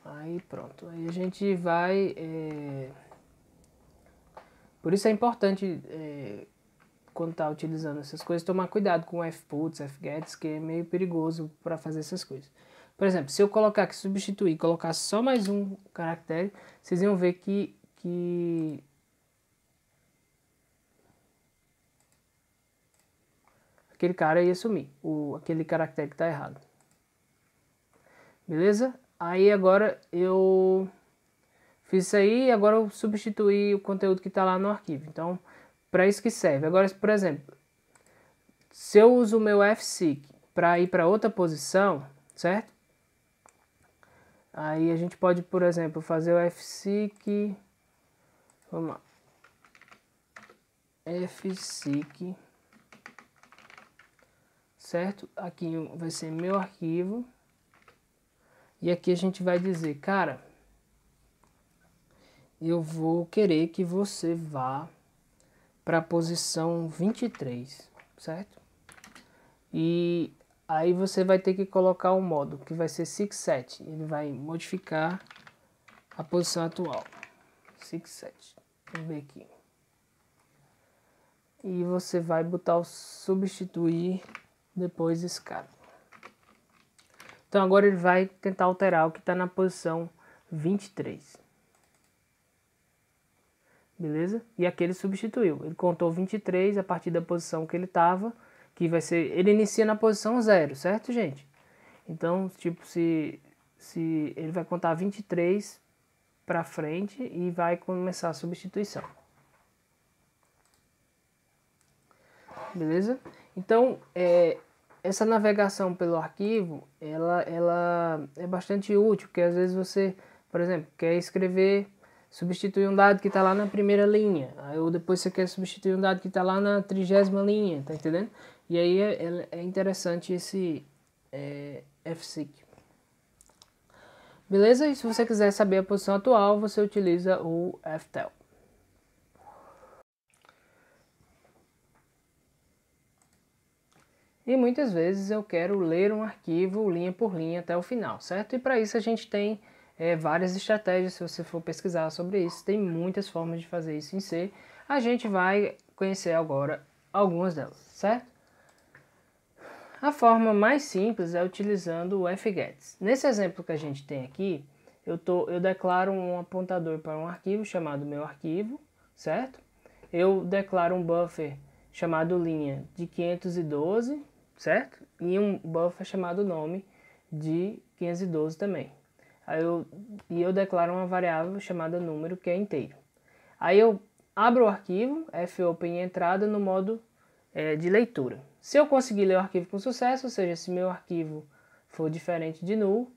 Aí pronto, aí a gente vai... Por isso é importante, quando está utilizando essas coisas, tomar cuidado com fputs, fgets, que é meio perigoso para fazer essas coisas. Por exemplo, se eu colocar aqui, substituir, colocar só mais um caractere, vocês iam ver que aquele cara ia sumir, aquele caractere que está errado. Beleza? Aí agora eu fiz isso aí e agora eu substituí o conteúdo que está lá no arquivo. Então, para isso que serve. Agora, por exemplo, se eu uso o meu fseek para ir para outra posição, certo? Aí a gente pode, por exemplo, fazer o fseek, vamos lá, fseek, certo? Aqui vai ser meu arquivo. E aqui a gente vai dizer, cara, eu vou querer que você vá para a posição 23, certo? E aí você vai ter que colocar o modo, que vai ser seekset. Ele vai modificar a posição atual. Seekset. Vamos ver aqui. E você vai botar o substituir depois desse cara. Então agora ele vai tentar alterar o que está na posição 23. Beleza? E aqui ele substituiu. Ele contou 23 a partir da posição que ele estava, que vai ser... Ele inicia na posição 0, certo, gente? Então, tipo, se ele vai contar 23 para frente e vai começar a substituição. Beleza? Então, essa navegação pelo arquivo, ela é bastante útil, porque às vezes você, por exemplo, quer escrever... substituir um dado que está lá na primeira linha, ou depois você quer substituir um dado que está lá na 30ª linha, tá entendendo? E aí é interessante esse fseek. Beleza? E se você quiser saber a posição atual, você utiliza o ftel. E muitas vezes eu quero ler um arquivo linha por linha até o final, certo? E para isso a gente tem várias estratégias. Se você for pesquisar sobre isso, tem muitas formas de fazer isso em C. A gente vai conhecer agora algumas delas, certo? A forma mais simples é utilizando o fgets. Nesse exemplo que a gente tem aqui, eu declaro um apontador para um arquivo chamado meu arquivo, certo? Eu declaro um buffer chamado linha de 512, certo? E um buffer chamado nome de 512 também. Aí eu declaro uma variável chamada número, que é inteiro. Aí eu abro o arquivo, fopen entrada no modo de leitura. Se eu conseguir ler o arquivo com sucesso, ou seja, se meu arquivo for diferente de null,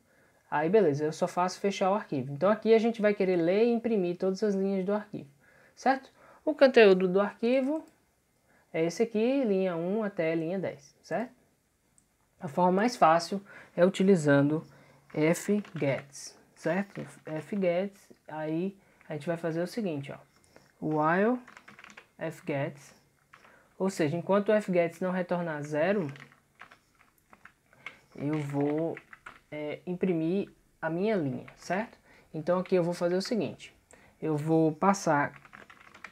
aí beleza, eu só faço fechar o arquivo. Então aqui a gente vai querer ler e imprimir todas as linhas do arquivo, certo? O conteúdo do arquivo é esse aqui, linha 1 até linha 10, certo? A forma mais fácil é utilizando fgets, certo? Fgets, aí a gente vai fazer o seguinte, ó. While fgets, ou seja, enquanto o fgets não retornar 0, eu vou imprimir a minha linha, certo? Então aqui eu vou fazer o seguinte, eu vou passar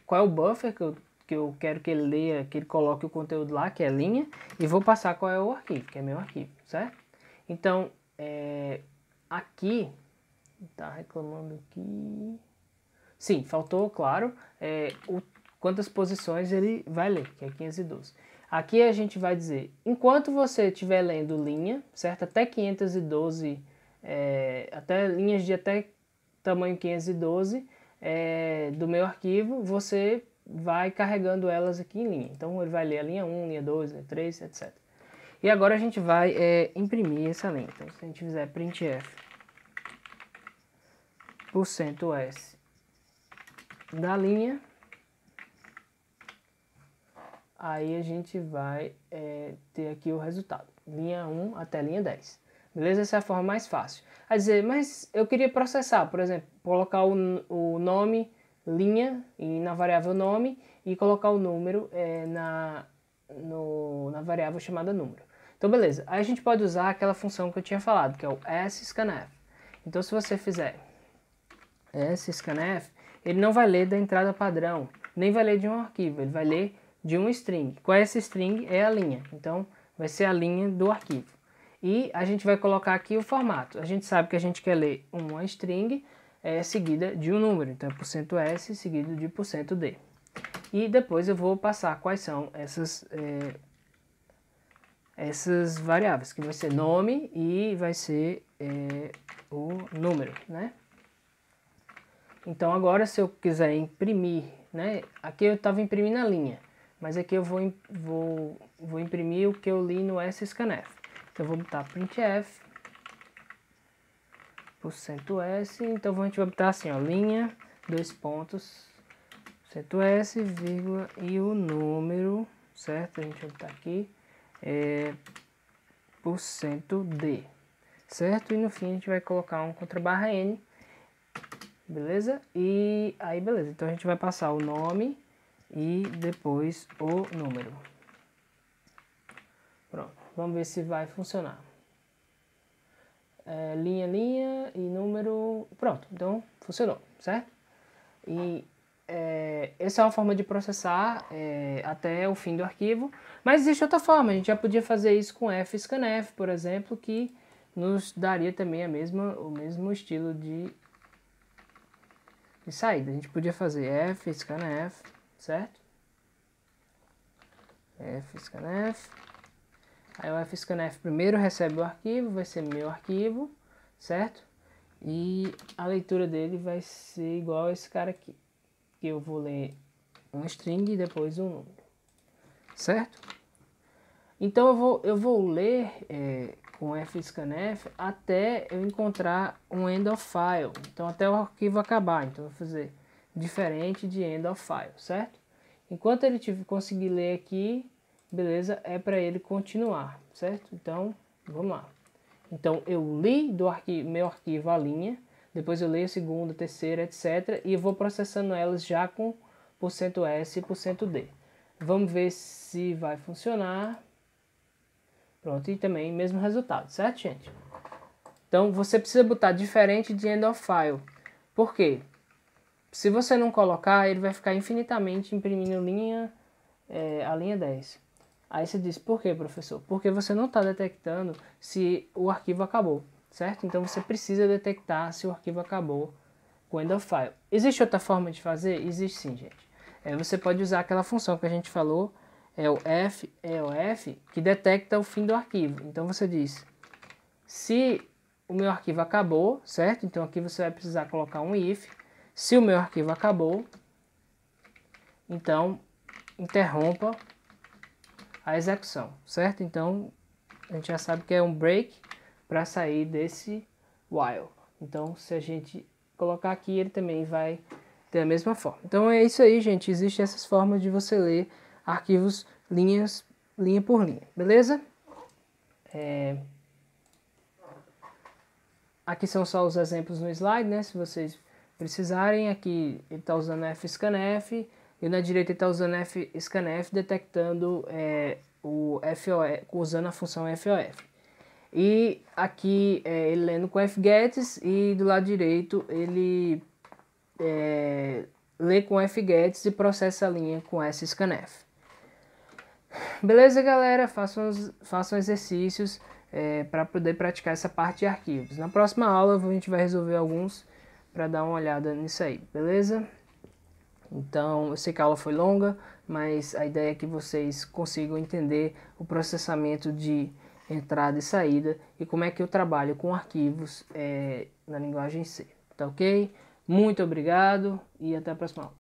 qual é o buffer que eu quero que ele leia, que ele coloque o conteúdo lá, que é linha, e vou passar qual é o arquivo, que é meu arquivo, certo? Então, aqui, tá reclamando aqui... Sim, faltou, claro, quantas posições ele vai ler, que é 512. Aqui a gente vai dizer, enquanto você estiver lendo linha, certo? Até 512, até linhas de até tamanho 512 do meu arquivo, você vai carregando elas aqui em linha. Então ele vai ler a linha 1, linha 2, linha 3, etc. E agora a gente vai imprimir essa linha. Então se a gente fizer printf %s da linha. Aí a gente vai ter aqui o resultado, linha 1 até linha 10. Beleza? Essa é a forma mais fácil. A dizer, mas eu queria processar, por exemplo, colocar o nome, linha, e na variável nome, e colocar o número na variável chamada número. Então, beleza. Aí a gente pode usar aquela função que eu tinha falado, que é o sScanf. Então, se você fizer sScanf, ele não vai ler da entrada padrão, nem vai ler de um arquivo, ele vai ler de uma string. Qual é essa string? É a linha. Então, vai ser a linha do arquivo. E a gente vai colocar aqui o formato. A gente sabe que a gente quer ler uma string seguida de um número. Então, é %s seguido de %d. E depois eu vou passar quais são essas variáveis, que vai ser nome e vai ser o número, né? Então, agora, se eu quiser imprimir, né? Aqui eu estava imprimindo a linha. Mas aqui eu vou imprimir o que eu li no sScanf. Então eu vou botar printf %s. Então a gente vai botar assim, ó, linha, dois pontos, %s, vírgula, e o número, certo? A gente vai botar aqui %d, certo? E no fim a gente vai colocar um contrabarra n, beleza? E aí beleza, então a gente vai passar o nome e depois o número. Pronto, vamos ver se vai funcionar. Linha, linha e número. Pronto, então funcionou, certo? E essa é uma forma de processar até o fim do arquivo. Mas existe outra forma, a gente já podia fazer isso com fScanf, por exemplo, que nos daria também o mesmo estilo de saída. A gente podia fazer fScanf, certo? fScanf. Aí o fScanf primeiro recebe o arquivo, vai ser meu arquivo, certo? E a leitura dele vai ser igual a esse cara aqui, que eu vou ler um string e depois um número, certo? Então eu vou ler com fScanf até eu encontrar um end of file, então até o arquivo acabar. Então eu vou fazer diferente de end of file, certo? Enquanto ele conseguir ler aqui, beleza, é para ele continuar, certo? Então, vamos lá. Então, eu li do meu arquivo a linha, depois eu leio a segunda, terceira, etc. E eu vou processando elas já com %s e %d. Vamos ver se vai funcionar. Pronto, e também mesmo resultado, certo, gente? Então, você precisa botar diferente de end of file. Por quê? Se você não colocar, ele vai ficar infinitamente imprimindo a linha 10. Aí você diz, por quê, professor? Porque você não está detectando se o arquivo acabou, certo? Então você precisa detectar se o arquivo acabou com end of file. Existe outra forma de fazer? Existe sim, gente. Você pode usar aquela função que a gente falou, EOF, que detecta o fim do arquivo. Então você diz, se o meu arquivo acabou, certo? Então aqui você vai precisar colocar um if. Se o meu arquivo acabou, então interrompa a execução, certo? Então a gente já sabe que é um break para sair desse while. Então se a gente colocar aqui, ele também vai ter a mesma forma. Então é isso aí, gente. Existem essas formas de você ler arquivos linha por linha, beleza? Aqui são só os exemplos no slide, né? Se vocês precisarem, aqui ele está usando fScanf e na direita ele está usando fScanf detectando o FOF, usando a função FOF. E aqui ele lendo com fgets e do lado direito ele lê com fgets e processa a linha com sScanf. Beleza, galera? Façam exercícios para poder praticar essa parte de arquivos. Na próxima aula a gente vai resolver alguns para dar uma olhada nisso aí, beleza? Então, eu sei que a aula foi longa, mas a ideia é que vocês consigam entender o processamento de entrada e saída e como é que eu trabalho com arquivos na linguagem C, tá ok? Muito obrigado e até a próxima aula.